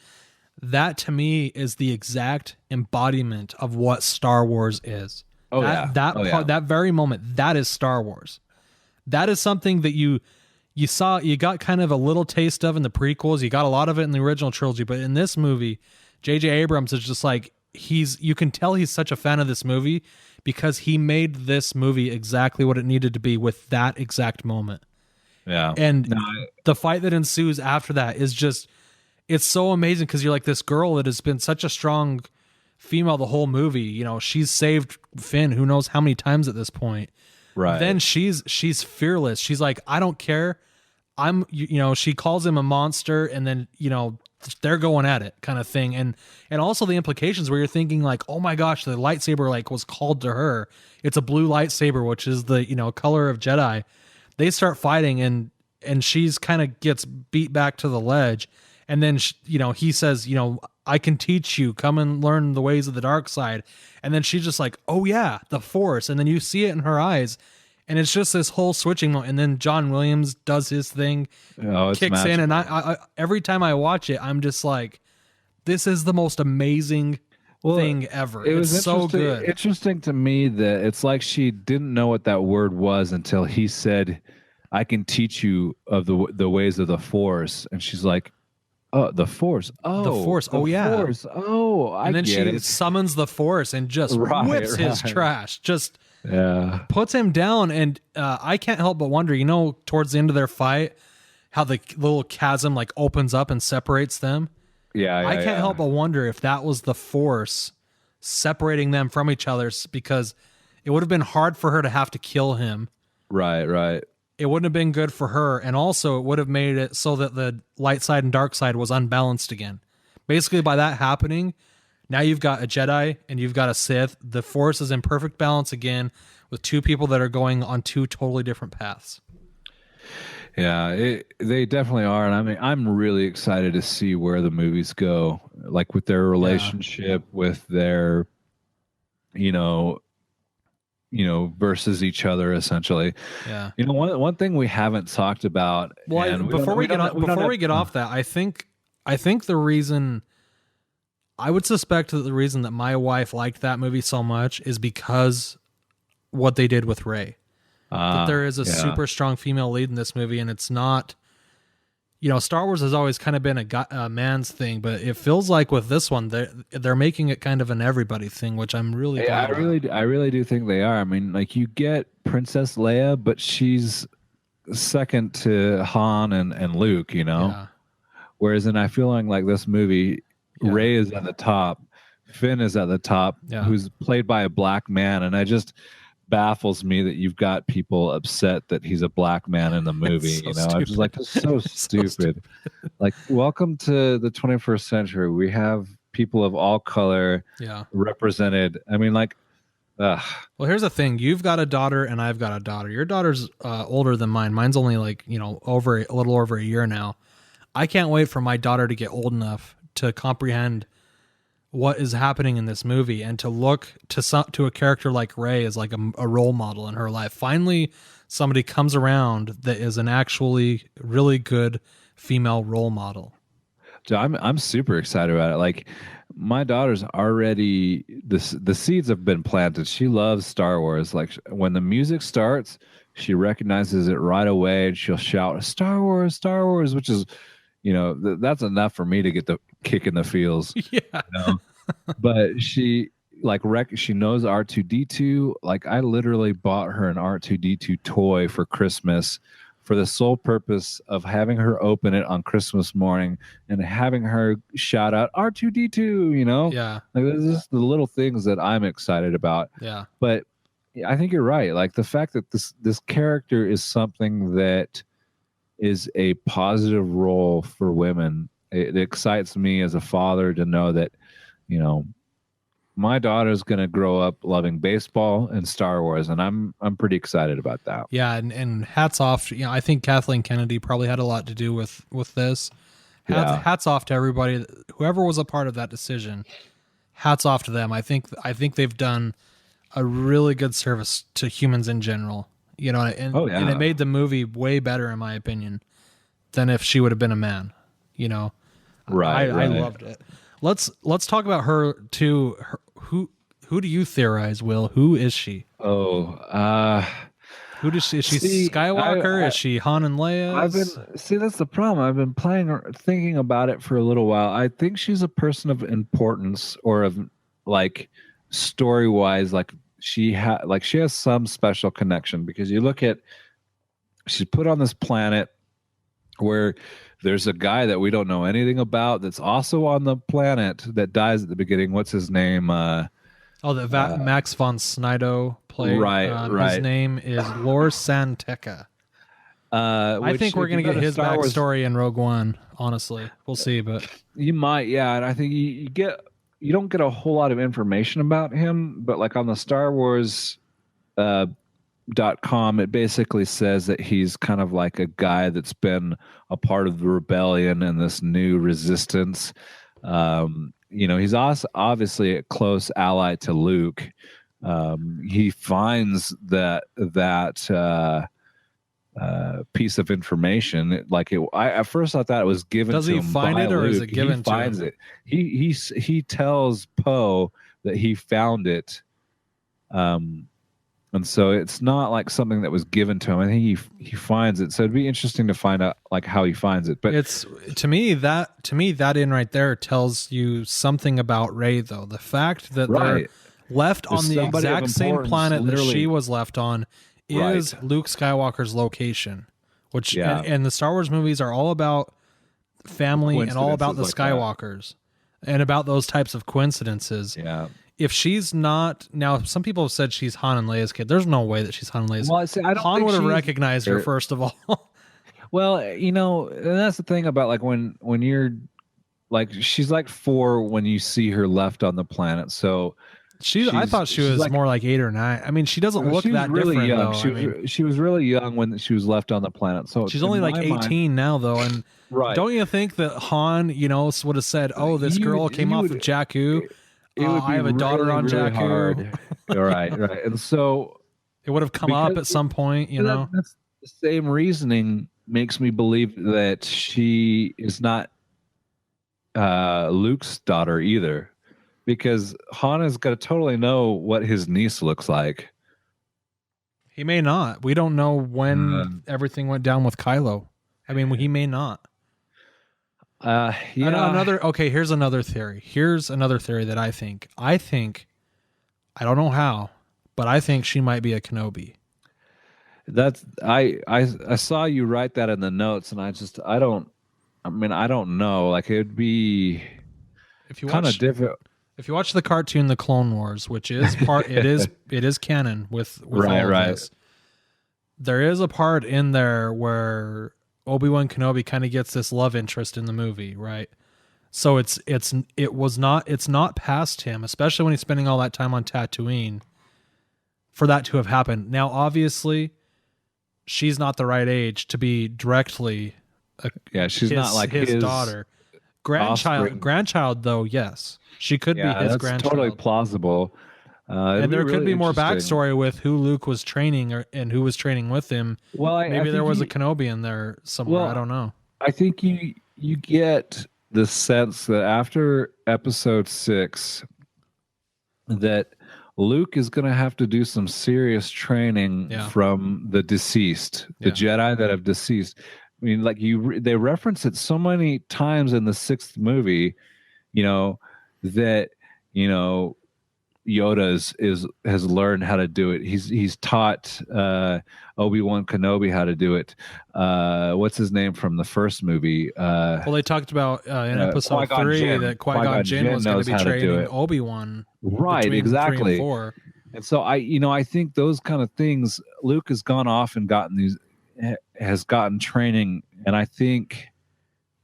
That, to me, is the exact embodiment of what Star Wars is. That very moment, that is Star Wars. That is something that you got kind of a little taste of in the prequels. You got a lot of it in the original trilogy, but in this movie, J.J. Abrams is just you can tell he's such a fan of this movie because he made this movie exactly what it needed to be with that exact moment. Yeah. And the fight that ensues after that is just... It's so amazing because you're this girl that has been such a strong female the whole movie. She's saved Finn who knows how many times at this point. Right. Then she's fearless. She's like, I don't care. She calls him a monster, and then, they're going at it kind of thing. And also the implications where you're thinking oh my gosh, the lightsaber was called to her. It's a blue lightsaber, which is the, color of Jedi. They start fighting, and she's kind of gets beat back to the ledge. And then, he says, I can teach you. Come and learn the ways of the dark side. And then she's just like, oh, yeah, the Force. And then you see it in her eyes. And it's just this whole switching moment. And then John Williams does his thing, kicks magical. In. And I every time I watch it, I'm just like, this is the most amazing thing ever. It's so good. Interesting to me that it's she didn't know what that word was until he said, I can teach you of the ways of the Force. And she's like, oh, the Force. Oh, the Force. Oh, yeah. Force. Oh, I get it. And then she summons the Force and just whips his trash. Just puts him down. And I can't help but wonder, towards the end of their fight, how the little chasm opens up and separates them. Yeah, I can't help but wonder if that was the Force separating them from each other, because it would have been hard for her to have to kill him. Right. It wouldn't have been good for her, and also it would have made it so that the light side and dark side was unbalanced again. Basically, by that happening, now you've got a Jedi and you've got a Sith. The Force is in perfect balance again, with two people that are going on two totally different paths. Yeah, they definitely are, and I'm really excited to see where the movies go, with their relationship, with their, versus each other, essentially. Yeah. One thing we haven't talked about. Well, before we get off that, I think the reason, I would suspect that the reason that my wife liked that movie so much is because what they did with Rey. That there is a super strong female lead in this movie, and it's not, Star Wars has always kind of been a man's thing, but it feels like with this one, they're making it kind of an everybody thing, which I'm really glad about. I really do think they are. I mean, you get Princess Leia, but she's second to Han and Luke, Yeah. Whereas I feel like this movie, Rey is at the top. Finn is at the top, who's played by a black man, and I just baffles me that you've got people upset that he's a black man in the movie. I'm just like, that's so stupid. Like, welcome to the 21st century. We have people of all color represented. I mean, like, well, here's the thing. You've got a daughter and I've got a daughter. Your daughter's older than mine. Mine's only like, a little over a year now. I can't wait for my daughter to get old enough to comprehend what is happening in this movie and to look to a character like Rey as like a role model in her life. Finally, somebody comes around that is an actually really good female role model. I'm super excited about it. Like, my daughter's already, the seeds have been planted. She loves Star Wars. Like, when the music starts, she recognizes it right away and she'll shout, Star Wars, Star Wars, which is, that's enough for me to get the kick in the feels. Yeah. But she she knows R2D2. Like, I literally bought her an R2D2 toy for Christmas for the sole purpose of having her open it on Christmas morning and having her shout out R2D2, Yeah. Like, this is the little things that I'm excited about. Yeah. But I think you're right. Like, the fact that this character is something that is a positive role for women, it excites me as a father to know that, my daughter's going to grow up loving baseball and Star Wars, and I'm pretty excited about that. Yeah, and hats off. I think Kathleen Kennedy probably had a lot to do with this. Hats off to everybody, whoever was a part of that decision. Hats off to them. I think they've done a really good service to humans in general. And it made the movie way better, in my opinion, than if she would have been a man. Right. I loved it. Let's talk about her too. Who do you theorize, Will? Who is she? Who does she? Is she Skywalker? Is she Han and Leia? That's the problem. I've been thinking about it for a little while. I think she's a person of importance, or of like story wise, like she has some special connection, because you look at, she's put on this planet where there's a guy that we don't know anything about that's also on the planet that dies at the beginning. What's his name? Max von Sydow played. Right. His name is Lor San Tekka. I think we're going to get his backstory in Rogue One, honestly. We'll see, but you might, yeah. And I think you don't get a whole lot of information about him, but like on the Star Wars .com, it basically says that he's kind of like a guy that's been a part of the rebellion and this new resistance. He's also obviously a close ally to Luke. He finds that piece of information. I at first I thought it was given to him. Does he find it, or Luke. is it given to him? He finds it. He tells Poe that he found it. And so it's not like something that was given to him. I think he finds it. So it'd be interesting to find out like how he finds it. But it's to me that in right there tells you something about Rey, though. The fact that they're left on the exact same planet that she was left on is Luke Skywalker's location. Which and the Star Wars movies are all about family and all about the Skywalkers and about those types of coincidences. Yeah. If she's not, now some people have said she's Han and Leia's kid. There's no way that she's Han and Leia's kid. Well, Han would have recognized her, first of all. Well, and that's the thing about like when you're like, she's like 4 when you see her left on the planet. So I thought she was like, more like 8 or 9. I mean, she doesn't look that really different, young. though. She was really young when she was left on the planet. So she's only like 18 now, though. And don't you think that Han, would have said, "Oh, this girl came off of Jakku. I have a daughter on Jakku." Right. And so it would have come up at some point, That's the same reasoning makes me believe that she is not Luke's daughter either, because Han is going to totally know what his niece looks like. He may not. We don't know when everything went down with Kylo. I mean, he may not. Here's another theory. Here's another theory that I think, I don't know how, but I think she might be a Kenobi. I saw you write that in the notes, and I don't know. Like, it'd be if you kind of different. If you watch the cartoon The Clone Wars, which is part it is canon with Right, all of right. this. There is a part in there where Obi-Wan Kenobi kind of gets this love interest in the movie, right? So it's not past him, especially when he's spending all that time on Tatooine, for that to have happened. Now, obviously, she's not the right age to be directly she's not like his daughter. Grandchild, though, yes. She could be his that's grandchild. totally plausible. And there could really be more interesting. backstory with who Luke was training and who was training with him. Well, maybe there was a Kenobi in there somewhere. Well, I don't know. I think you get the sense that after episode 6 that Luke is going to have to do some serious training from the deceased, the Jedi that have deceased. I mean, like they reference it so many times in the 6th movie, that, Yoda has learned how to do it. He's taught Obi-Wan Kenobi how to do it. What's his name from the first movie? Well, they talked about in episode 3 that Qui-Gon Jinn was going to be training Obi-Wan. Right, exactly. 3 and 4. And so I think those kind of things, Luke has gone off and has gotten training, and I think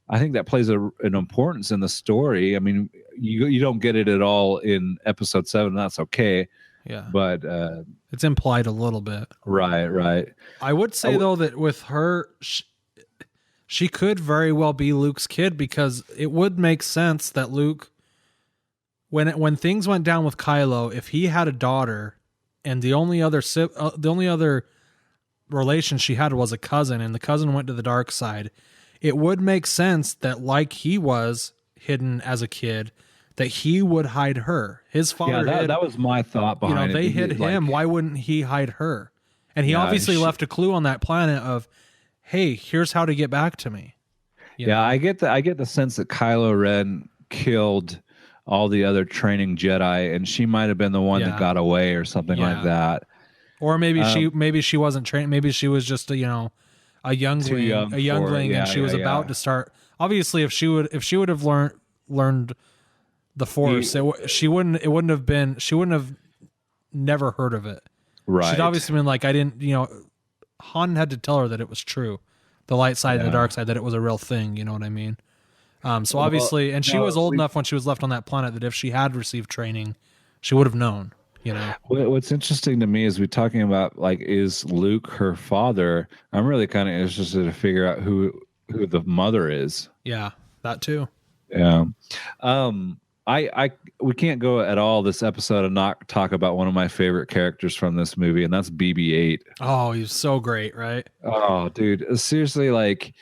that plays an importance in the story. I mean, you don't get it at all in episode 7. That's okay. Yeah, but it's implied a little bit. Right. I would say though that with her, she could very well be Luke's kid, because it would make sense that Luke, when things went down with Kylo, if he had a daughter, and the only other relation she had was a cousin, and the cousin went to the dark side, it would make sense that, like he was hidden as a kid, that he would hide her. His father that was my thought behind it. They hid him. Why wouldn't he hide her? And he obviously left a clue on that planet of, hey, here's how to get back to me. I get the sense that Kylo Ren killed all the other training Jedi, and she might have been the one that got away or something like that. Or maybe she wasn't trained. Maybe she was just a youngling, and she was about to start. Obviously, if she would have learned the Force, she wouldn't have never heard of it. Right. She'd obviously been like, I didn't, Han had to tell her that it was true, the light side and the dark side, that it was a real thing. You know what I mean? So obviously, and she was old enough when she was left on that planet that if she had received training, she would have known. What's interesting to me is we're talking about, like, is Luke her father? I'm really kind of interested to figure out who the mother is. Yeah, that too. Yeah. We can't go at all this episode and not talk about one of my favorite characters from this movie, and that's BB-8. Oh, he's so great, right? Oh, dude, seriously, like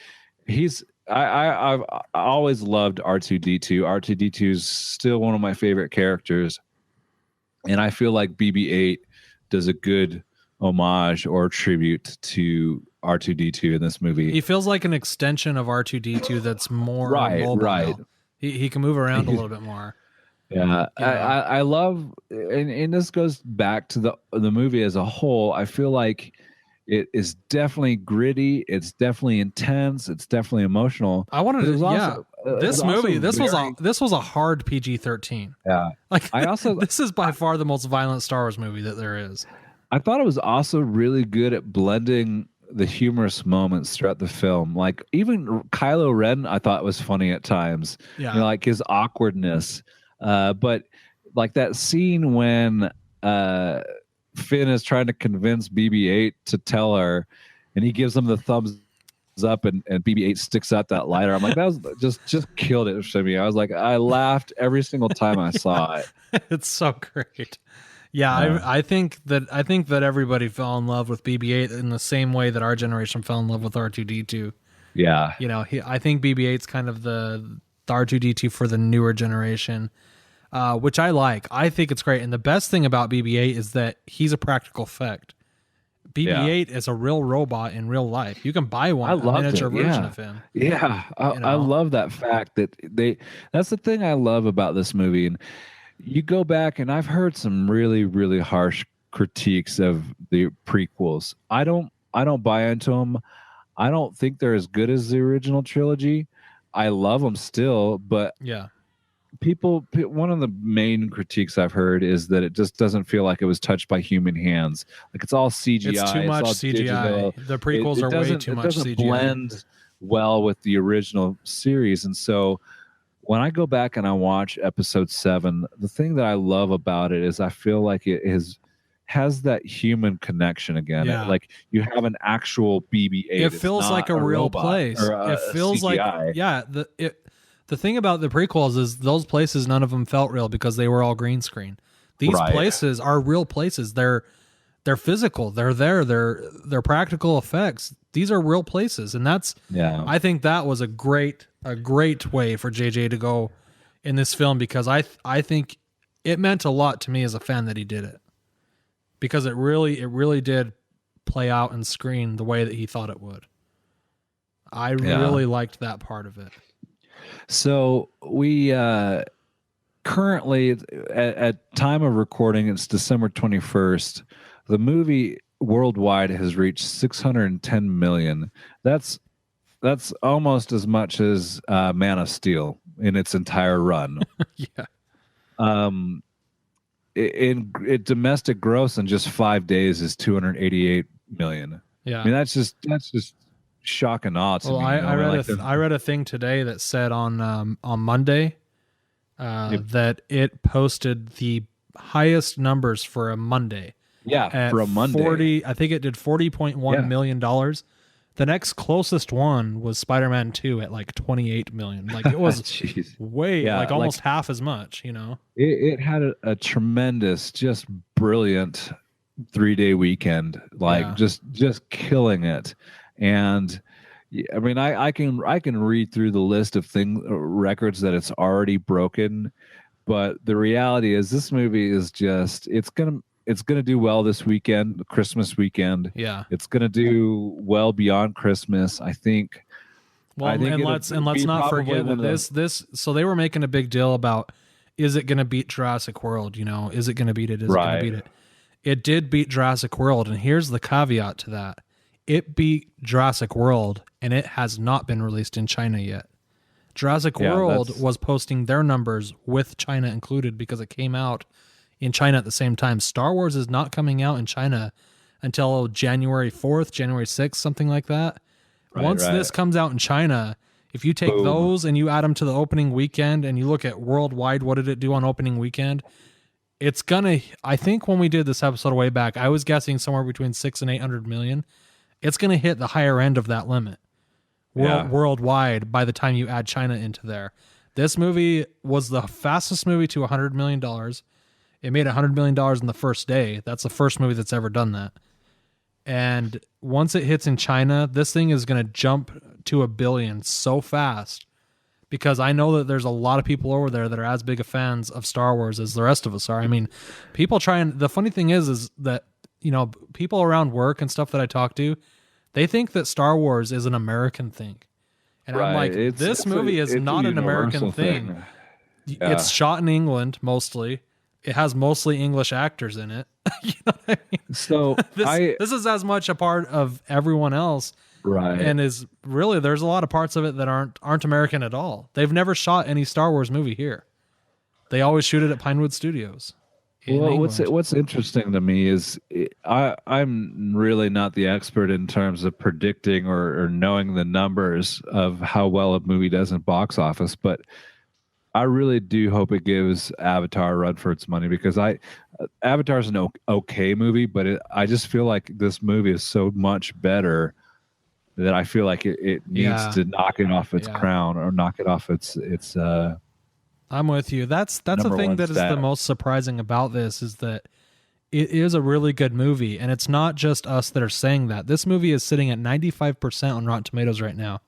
I've always loved R2-D2. R2-D2 is still one of my favorite characters. And I feel like BB-8 does a good homage or tribute to R2-D2 in this movie. He feels like an extension of R2-D2 that's more mobile. Right. He can move around a little bit more. Yeah. I love, and this goes back to the movie as a whole. I feel like it is definitely gritty. It's definitely intense. It's definitely emotional. I wanted to. This movie. This was a hard PG-13. Yeah. Like this is by far the most violent Star Wars movie that there is. I thought it was also really good at blending the humorous moments throughout the film. Like even Kylo Ren, I thought was funny at times. Yeah. Like his awkwardness. But like that scene when Finn is trying to convince BB-8 to tell her, and he gives him the thumbs up, and BB-8 sticks out that lighter. I'm like, that was just killed it for me. I was like, I laughed every single time I saw it. It's so great. Yeah, I think that everybody fell in love with BB-8 in the same way that our generation fell in love with R2-D2. Yeah, I think BB-8's kind of the R2-D2 for the newer generation. Which I like. I think it's great. And the best thing about BB-8 is that he's a practical effect. BB-8 is a real robot in real life. You can buy one, a miniature version of him. Yeah, I love that fact that that's the thing I love about this movie. And you go back, and I've heard some really, really harsh critiques of the prequels. I don't buy into them. I don't think they're as good as the original trilogy. I love them still, but yeah. one of the main critiques I've heard is that it just doesn't feel like it was touched by human hands. Like it's all CGI. It's too much all CGI. digital. The prequels are way too much It doesn't CGI. blend well with the original series. And so when I go back and I watch episode 7, the thing that I love about it is I feel like it has that human connection again. Yeah. Like you have an actual BB-8. It feels like a real place. It feels like the thing about the prequels is those places, none of them felt real because they were all green screen. These places are real places. They're physical. They're there. They're practical effects. These are real places, and I think that was a great way for JJ to go in this film, because I think it meant a lot to me as a fan that he did it, because it really did play out and screen the way that he thought it would. I really liked that part of it. So we currently at time of recording, it's December 21st. The movie worldwide has reached 610 million. That's almost as much as Man of Steel in its entire run. Yeah. In domestic gross in just 5 days is 288 million. Yeah. I mean, that's just shock and awe to me. I read a thing today that said on Monday that it posted the highest numbers for a Monday. Yeah, for a Monday. I think it did $40.1 million. The next closest one was Spider-Man 2 at like 28 million. Like it was almost half as much, you know. It had a tremendous, just brilliant 3-day weekend, just killing it. And I mean, I can read through the list of records that it's already broken, but the reality is this movie is just it's gonna do well this weekend, Christmas weekend. Yeah, it's gonna do well beyond Christmas, I think. Well, let's not forget that this. So they were making a big deal about, is it gonna beat Jurassic World? You know, is it gonna beat it? Is it gonna beat it? It did beat Jurassic World, and here's the caveat to that: it beat Jurassic World, and it has not been released in China yet. Jurassic World was posting their numbers with China included because it came out in China at the same time. Star Wars is not coming out in China until January 4th, January 6th, something like that. Once this comes out in China, if you take those and you add them to the opening weekend and you look at worldwide, what did it do on opening weekend? It's gonna, I think when we did this episode way back, I was guessing somewhere between 600 and 800 million. It's going to hit the higher end of that limit worldwide by the time you add China into there. This movie was the fastest movie to $100 million. It made $100 million in the first day. That's the first movie that's ever done that. And once it hits in China, this thing is going to jump to $1 billion so fast, because I know that there's a lot of people over there that are as big of fans of Star Wars as the rest of us are. I mean, people try, and the funny thing is that, you know, people around work and stuff that I talk to, they think that Star Wars is an American thing. And I'm like, this movie is not an American thing. Yeah. It's shot in England mostly. It has mostly English actors in it. You know what I mean? So this is as much a part of everyone else. Right. And is really, there's a lot of parts of it that aren't American at all. They've never shot any Star Wars movie here. They always shoot it at Pinewood Studios. Well, what's interesting to me is I'm really not the expert in terms of predicting or knowing the numbers of how well a movie does in box office, but I really do hope it gives Avatar a run for its money, because Avatar's an okay movie, but I just feel like this movie is so much better that I feel like it needs to knock it off its crown, or knock it off its I'm with you. That's the thing that is the most surprising about this, is that it is a really good movie, and it's not just us that are saying that. This movie is sitting at 95% on Rotten Tomatoes right now,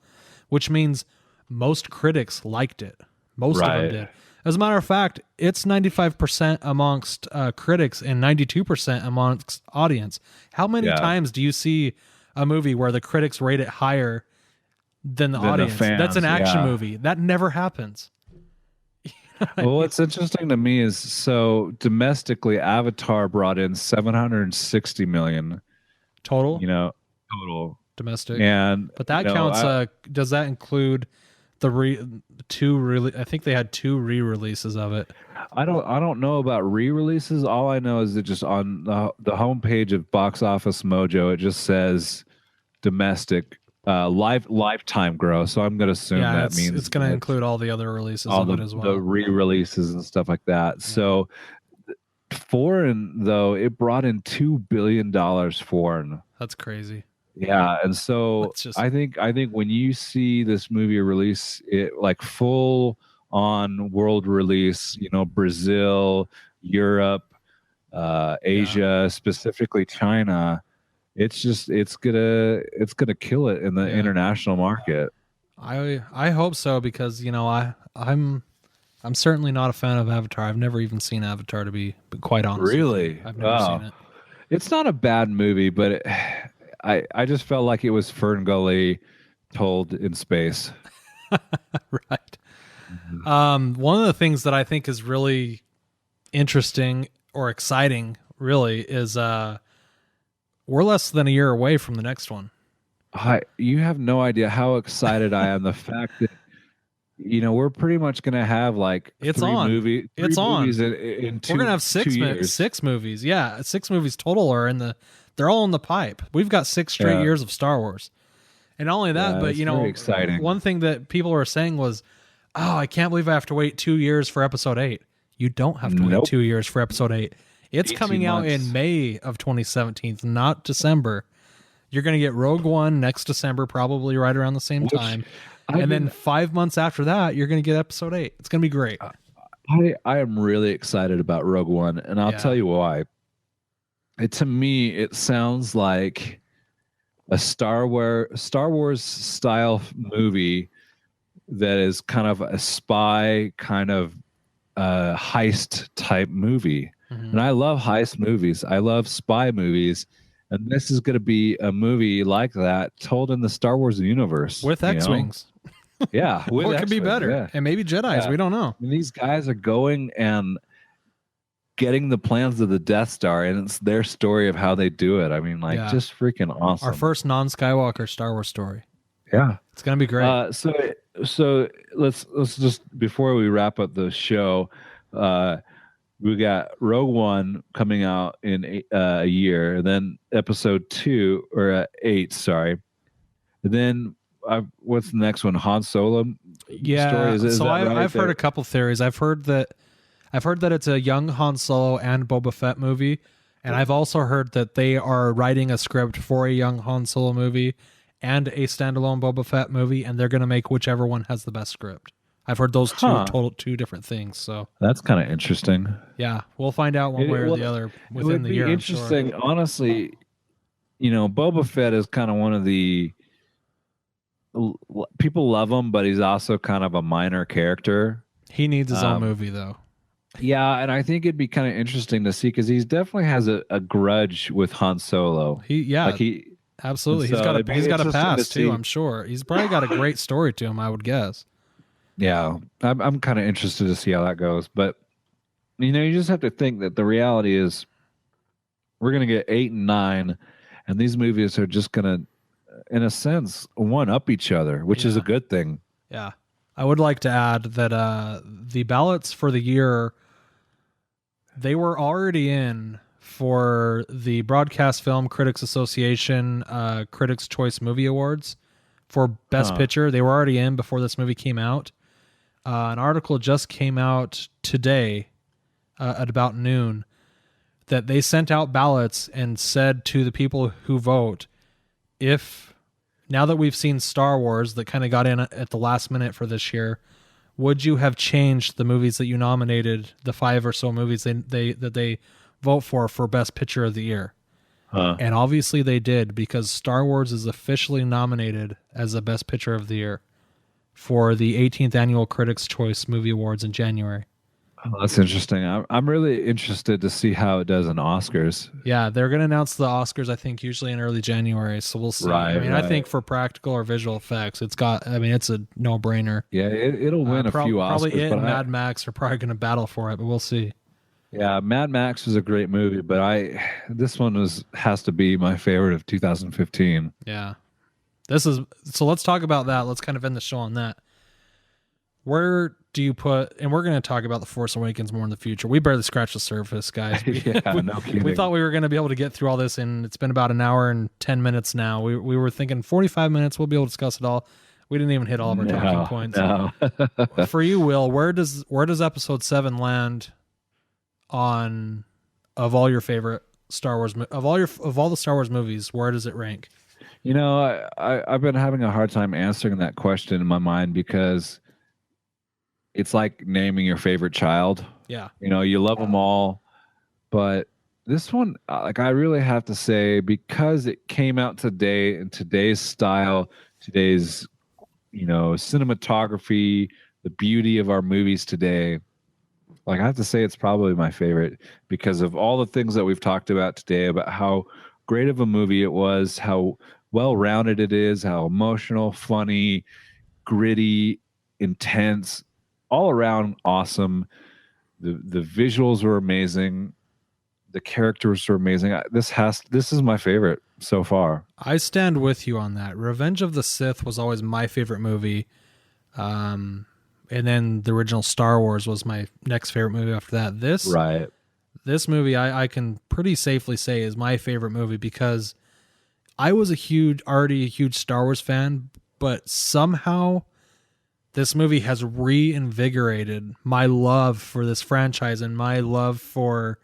which means most critics liked it. Most of them did. As a matter of fact, it's 95% amongst critics and 92% amongst audience. How many times do you see a movie where the critics rate it higher than the audience? That's an action movie. That never happens. Well, what's interesting to me is, so domestically, Avatar brought in 760 million total. Total Domestic. But that counts. Does that include I think they had 2 re-releases of it. I don't know about re-releases. All I know is that just on the homepage of Box Office Mojo, it just says domestic lifetime gross. So I'm going to assume that means it's going to include all the other releases of it as well. The re-releases and stuff like that. Yeah. So foreign, though, it brought in $2 billion foreign. That's crazy. Yeah, and so I think when you see this movie release, it like full on world release, Brazil, Europe, Asia, specifically China, it's gonna kill it in the international market. I hope so, because I'm certainly not a fan of Avatar. I've never even seen Avatar, to be quite honest. Really? I've never seen it. It's not a bad movie, but I just felt like it was Ferngully told in space. Right. One of the things that I think is really interesting or exciting, really, is we're less than a year away from the next one. You have no idea how excited I am. The fact that we're pretty much going to have like movies in we're going to have 6 movies. Yeah, 6 movies total they're all in the pipe. We've got 6 straight years of Star Wars. And not only that, but very exciting. One thing that people were saying was, "Oh, I can't believe I have to wait 2 years for episode 8." You don't have to wait 2 years for episode 8. It's coming out in May of 2017, not December. You're going to get Rogue One next December, probably right around the same time. Then 5 months after that, you're going to get episode 8. It's going to be great. I am really excited about Rogue One, and I'll tell you why. To me, it sounds like a Star Wars style movie that is kind of a spy kind of heist type movie. Mm-hmm. And I love heist movies. I love spy movies. And this is going to be a movie like that told in the Star Wars universe. With X-Wings. Yeah. Or it could be better. Yeah. And maybe Jedis. Yeah. We don't know. And these guys are going and getting the plans of the Death Star, and it's their story of how they do it. I mean, just freaking awesome. Our first non-Skywalker Star Wars story. Yeah. It's going to be great. So let's just, before we wrap up the show, we got Rogue One coming out in a year, and then episode 2 or 8, sorry. And then what's the next one? Han Solo. Yeah. Story? So I've heard a couple theories. I've heard that it's a young Han Solo and Boba Fett movie, and I've also heard that they are writing a script for a young Han Solo movie and a standalone Boba Fett movie, and they're going to make whichever one has the best script. I've heard those two different things. So that's kind of interesting. Yeah, we'll find out one way or the other within the year. It would be interesting, sure. Honestly. Boba Fett is kind of one of the people love him, but he's also kind of a minor character. He needs his own movie, though. Yeah, and I think it'd be kind of interesting to see, because he definitely has a grudge with Han Solo. Absolutely. So he's got a past too, I'm sure. He's probably got a great story to him, I would guess. Yeah, I'm kind of interested to see how that goes. But, you just have to think that the reality is we're going to get 8 and 9, and these movies are just going to, in a sense, one-up each other, which is a good thing. Yeah. I would like to add that the ballots for the year, they were already in for the Broadcast Film Critics Association Critics' Choice Movie Awards for Best Picture. They were already in before this movie came out. An article just came out today at about noon that they sent out ballots and said to the people who vote, now that we've seen Star Wars that kind of got in at the last minute for this year, would you have changed the movies that you nominated, the 5 or so movies that they vote for Best Picture of the Year? And obviously they did, because Star Wars is officially nominated as the Best Picture of the Year for the 18th Annual Critics' Choice Movie Awards in January. Oh, that's interesting. I'm really interested to see how it does in Oscars. Yeah, they're going to announce the Oscars, I think, usually in early January, so we'll see. Right, I think for practical or visual effects, it's a no-brainer. Yeah, it'll win a few Oscars. Probably it and Mad Max are probably going to battle for it, but we'll see. Yeah, Mad Max was a great movie, but this one has to be my favorite of 2015. Yeah. So let's talk about that. Let's kind of end the show on that. where do you put, and we're going to talk about The Force Awakens more in the future. We barely scratched the surface, guys. No kidding. We thought we were going to be able to get through all this, and it's been about an hour and 10 minutes now. We were thinking 45 minutes, we'll be able to discuss it all. We didn't even hit all of our talking points. No. For you, Will, where does episode 7 land on, of all your favorite Star Wars, of all the Star Wars movies, where does it rank? You know, I've been having a hard time answering that question in my mind because it's like naming your favorite child. Yeah. You know, you love them all, but this one, like, I really have to say, because it came out today in today's style, today's, you know, cinematography, the beauty of our movies today, like, I have to say it's probably my favorite because of all the things that we've talked about today, about how great of a movie it was, how well-rounded it is, how emotional, funny, gritty, intense, all around awesome. The visuals were amazing. The characters were amazing. This is my favorite so far. I stand with you on that. Revenge of the Sith was always my favorite movie. And then the original Star Wars was my next favorite movie after that. This movie I can pretty safely say is my favorite movie because I was already a huge Star Wars fan, but somehow this movie has reinvigorated my love for this franchise and my love for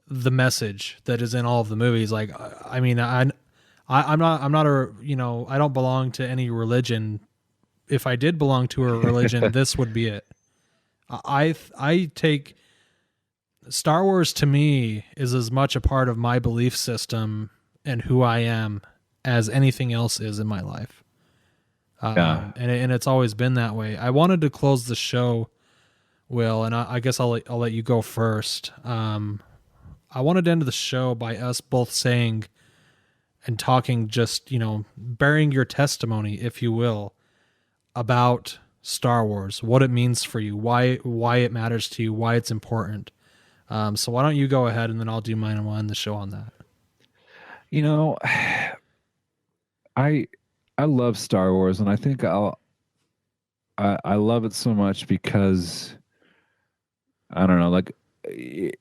the message that is in all of the movies. Like, I mean, I'm not a, you know, I don't belong to any religion. If I did belong to a religion, this would be it. I take Star Wars, to me, is as much a part of my belief system and who I am as anything else is in my life. And it's always been that way. I wanted to close the show, Will, and I guess I'll let you go first. I wanted to end the show by us both saying and talking, just, you know, bearing your testimony, if you will, about Star Wars, what it means for you, why it matters to you, why it's important. So why don't you go ahead and then I'll do mine and we'll end the show on that. You know, I love Star Wars, and I think I love it so much because I don't know, like, you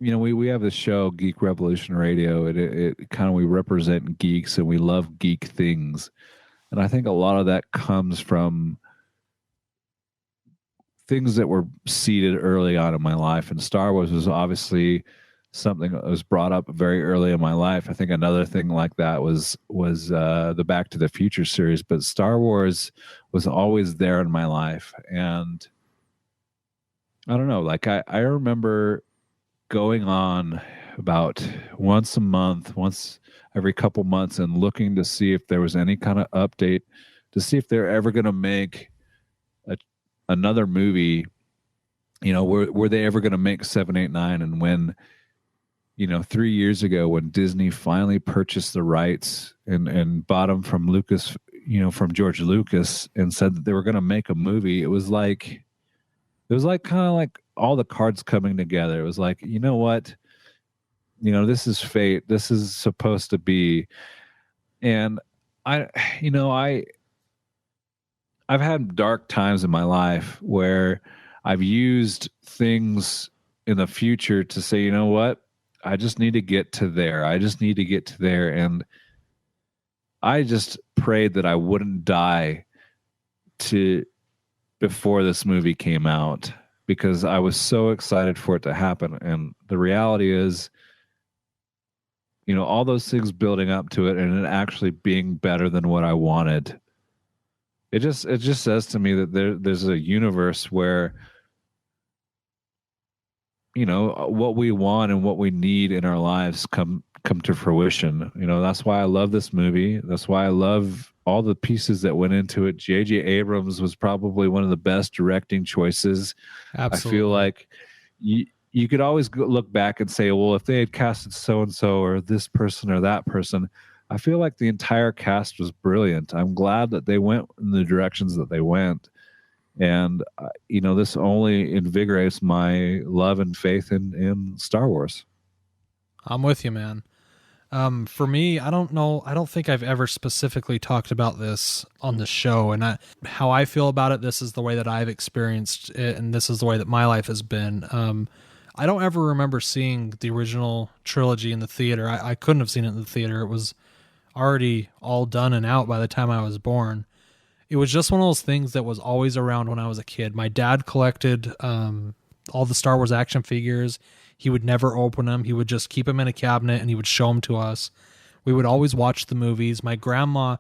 know, we have this show, Geek Revolution Radio. It kind of, we represent geeks and we love geek things. And I think a lot of that comes from things that were seeded early on in my life. And Star Wars was obviously something that was brought up very early in my life. I think another thing like that was the Back to the Future series. But Star Wars was always there in my life. And I don't know, like, I remember going on about once every couple months and looking to see if there was any kind of update, to see if they're ever going to make another movie. You know, were they ever going to make 7, 8, 9? And when, you know, 3 years ago, when Disney finally purchased the rights and bought them from Lucas, you know, from George Lucas, and said that they were going to make a movie, it was like kind of like all the cards coming together. It was like, you know what? You know, this is fate. This is supposed to be. And I've had dark times in my life where I've used things in the future to say, you know what? I just need to get to there. I just need to get to there. And I just prayed that I wouldn't die before this movie came out, because I was so excited for it to happen. And the reality is, you know, all those things building up to it and it actually being better than what I wanted. It just says to me that there's a universe where, you know, what we want and what we need in our lives come to fruition. You know, that's why I love this movie. That's why I love all the pieces that went into it. J.J. Abrams was probably one of the best directing choices. Absolutely. I feel like you could always look back and say, well, if they had casted so-and-so or this person or that person, I feel like the entire cast was brilliant. I'm glad that they went in the directions that they went. And, you know, this only invigorates my love and faith in Star Wars. I'm with you, man. For me, I don't know. I don't think I've ever specifically talked about this on the show, and how I feel about it. This is the way that I've experienced it, and this is the way that my life has been. I don't ever remember seeing the original trilogy in the theater. I couldn't have seen it in the theater. It was already all done and out by the time I was born. It was just one of those things that was always around when I was a kid. My dad collected all the Star Wars action figures. He would never open them. He would just keep them in a cabinet and he would show them to us. We would always watch the movies. My grandma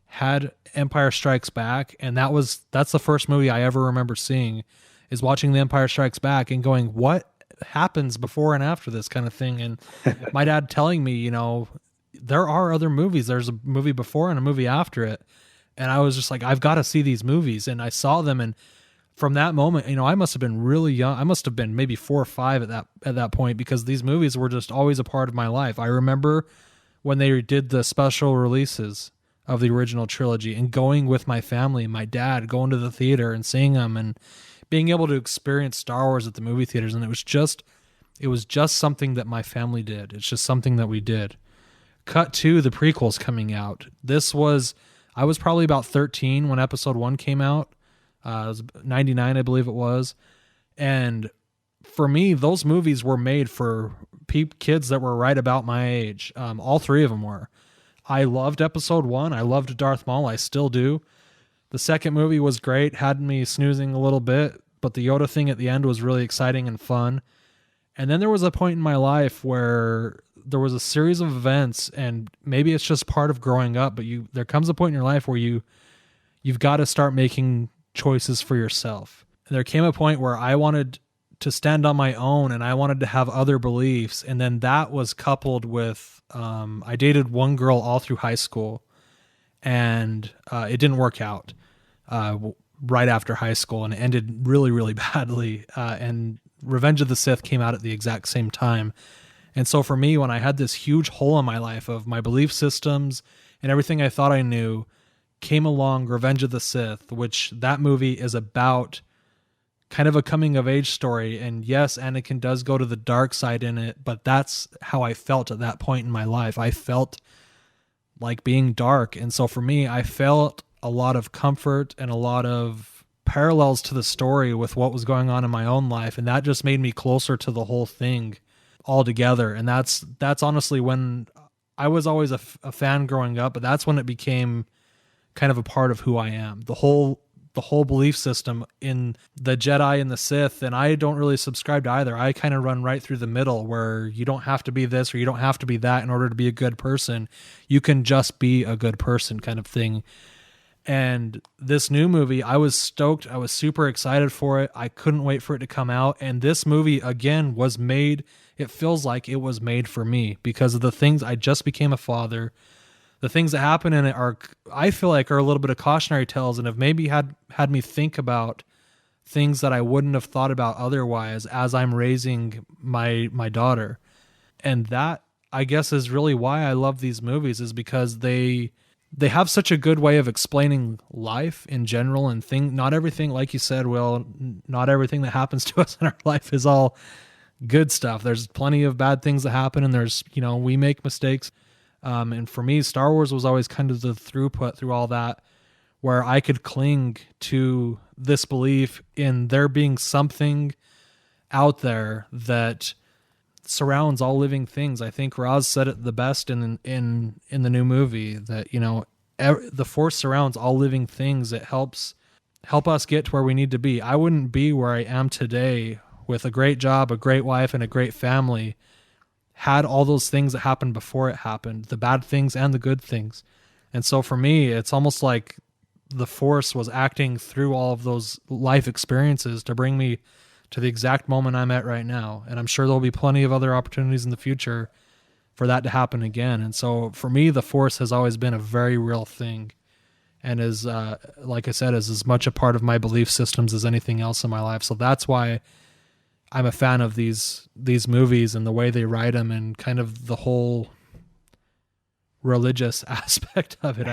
had Empire Strikes Back, and that's the first movie I ever remember seeing, is watching The Empire Strikes Back and going, what happens before and after this kind of thing? And my dad telling me, there are other movies. There's a movie before and a movie after it. And I was just like, I've got to see these movies. And I saw them, and from that moment, I must have been really young. I must have been maybe 4 or 5 at that point, because these movies were just always a part of my life. I remember when they did the special releases of the original trilogy and going with my family and my dad, going to the theater and seeing them and being able to experience Star Wars at the movie theaters. And it was just something that my family did. It's just something that we did. Cut to the prequels coming out. I was probably about 13 when episode 1 came out. It was 99, I believe it was. And for me, those movies were made for kids that were right about my age. All 3 of them were. I loved episode 1. I loved Darth Maul. I still do. The second movie was great, had me snoozing a little bit, but the Yoda thing at the end was really exciting and fun. And then there was a point in my life where there was a series of events, and maybe it's just part of growing up, but there comes a point in your life where you've got to start making choices for yourself. And there came a point where I wanted to stand on my own, and I wanted to have other beliefs. And then that was coupled with, I dated one girl all through high school, and it didn't work out right after high school, and it ended really, really badly. And Revenge of the Sith came out at the exact same time. And so for me, when I had this huge hole in my life of my belief systems and everything I thought I knew, came along Revenge of the Sith, which that movie is about kind of a coming of age story. And yes, Anakin does go to the dark side in it, but that's how I felt at that point in my life. I felt like being dark. And so for me, I felt a lot of comfort and a lot of parallels to the story with what was going on in my own life. And that just made me closer to the whole thing altogether. And that's honestly when I was always a fan growing up, but that's when it became kind of a part of who I am. The whole belief system in the Jedi and the Sith, and I don't really subscribe to either. I kind of run right through the middle, where you don't have to be this or you don't have to be that in order to be a good person. You can just be a good person, kind of thing. And this new movie, I was stoked. I was super excited for it. I couldn't wait for it to come out. And this movie, again, was made, it feels like it was made for me because of the things. I just became a father. The things that happen in it are, I feel like, are a little bit of cautionary tales, and have maybe had me think about things that I wouldn't have thought about otherwise as I'm raising my daughter. And that, I guess, is really why I love these movies, is because they have such a good way of explaining life in general, and not everything, like you said, Will, not everything that happens to us in our life is all good stuff. There's plenty of bad things that happen, and there's, we make mistakes. And for me, Star Wars was always kind of the throughput through all that, where I could cling to this belief in there being something out there that surrounds all living things. I think Raz said it the best in the new movie, that the Force surrounds all living things. It help us get to where we need to be. I wouldn't be where I am today with a great job, a great wife, and a great family had all those things that happened before it happened, the bad things and the good things. And so for me, it's almost like the Force was acting through all of those life experiences to bring me to the exact moment I'm at right now. And I'm sure there'll be plenty of other opportunities in the future for that to happen again. And so for me, the Force has always been a very real thing, and is, like I said, is as much a part of my belief systems as anything else in my life. So that's why I'm a fan of these movies and the way they write them, and kind of the whole religious aspect of it.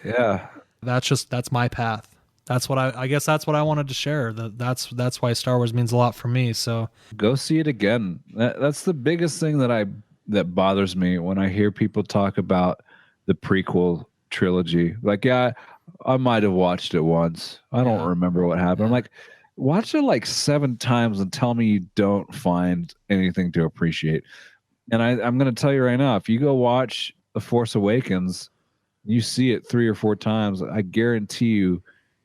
Yeah. That's my path. That's what I guess that's what I wanted to share. That's why Star Wars means a lot for me. So go see it again. That's the biggest thing that that bothers me when I hear people talk about the prequel trilogy. Like, yeah, I might have watched it once. I don't remember what happened. I'm like, watch it like 7 times and tell me you don't find anything to appreciate. And I'm going to tell you right now, if you go watch The Force Awakens, you see it 3 or 4 times, I guarantee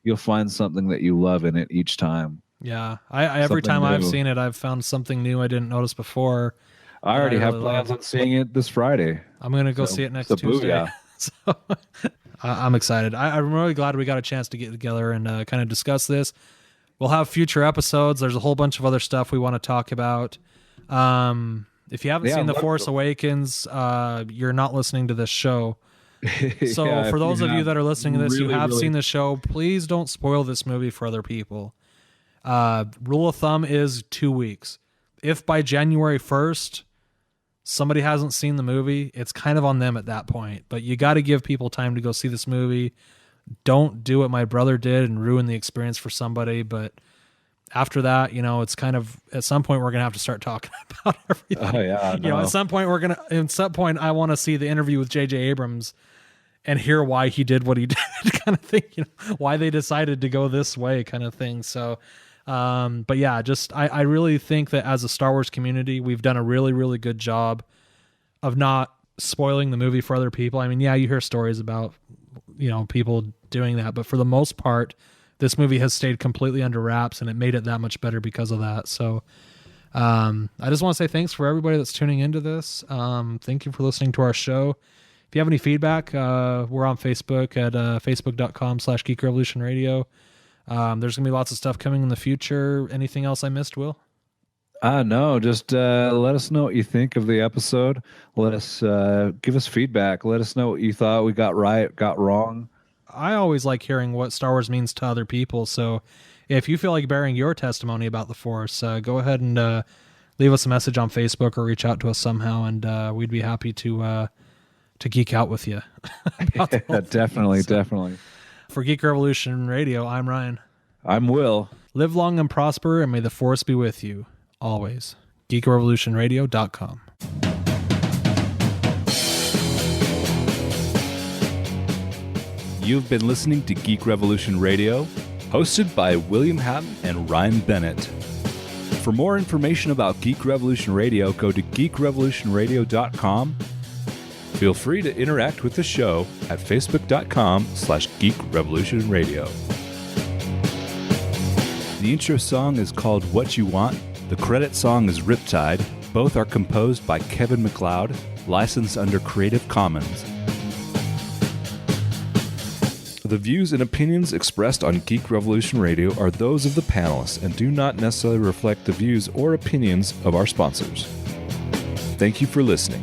you'll find something that you love in it each time. Yeah. I every time I've seen it, I've found something new I didn't notice before. I already have plans on seeing it this Friday. I'm going to go see it next Tuesday. Booyah. So I'm excited. I'm really glad we got a chance to get together and kind of discuss this. We'll have future episodes. There's a whole bunch of other stuff we want to talk about. If you haven't seen The Force Awakens, you're not listening to this show. So for those of you that are listening to this, you have seen the show, please don't spoil this movie for other people. Rule of thumb is 2 weeks. If by January 1st, somebody hasn't seen the movie, it's kind of on them at that point. But you got to give people time to go see this movie. Don't do what my brother did and ruin the experience for somebody. But after that, it's kind of, at some point we're going to have to start talking about everything. Oh yeah. No. At some point I want to see the interview with J.J. Abrams and hear why he did what he did kind of thing, why they decided to go this way kind of thing. So, but yeah, I really think that as a Star Wars community, we've done a really, really good job of not spoiling the movie for other people. I mean, yeah, you hear stories about, people doing that, but for the most part, this movie has stayed completely under wraps, and it made it that much better because of that. So I just want to say thanks for everybody that's tuning into this. Thank you for listening to our show. If you have any feedback, we're on Facebook at facebook.com/Geek Revolution Radio. There's going to be lots of stuff coming in the future. Anything else I missed, Will? No, just let us know what you think of the episode. Let us give us feedback. Let us know what you thought we got right, got wrong. I always like hearing what Star Wars means to other people. So if you feel like bearing your testimony about the Force, go ahead and leave us a message on Facebook or reach out to us somehow, and we'd be happy to geek out with you. Definitely, definitely. For Geek Revolution Radio, I'm Ryan. I'm Will. Live long and prosper, and may the Force be with you always. GeekRevolutionRadio.com. You've been listening to Geek Revolution Radio, hosted by William Hatton and Ryan Bennett. For more information about Geek Revolution Radio, go to geekrevolutionradio.com. Feel free to interact with the show at facebook.com/geekrevolutionradio. The intro song is called What You Want. The credit song is Riptide. Both are composed by Kevin MacLeod, licensed under Creative Commons. The views and opinions expressed on Geek Revolution Radio are those of the panelists and do not necessarily reflect the views or opinions of our sponsors. Thank you for listening.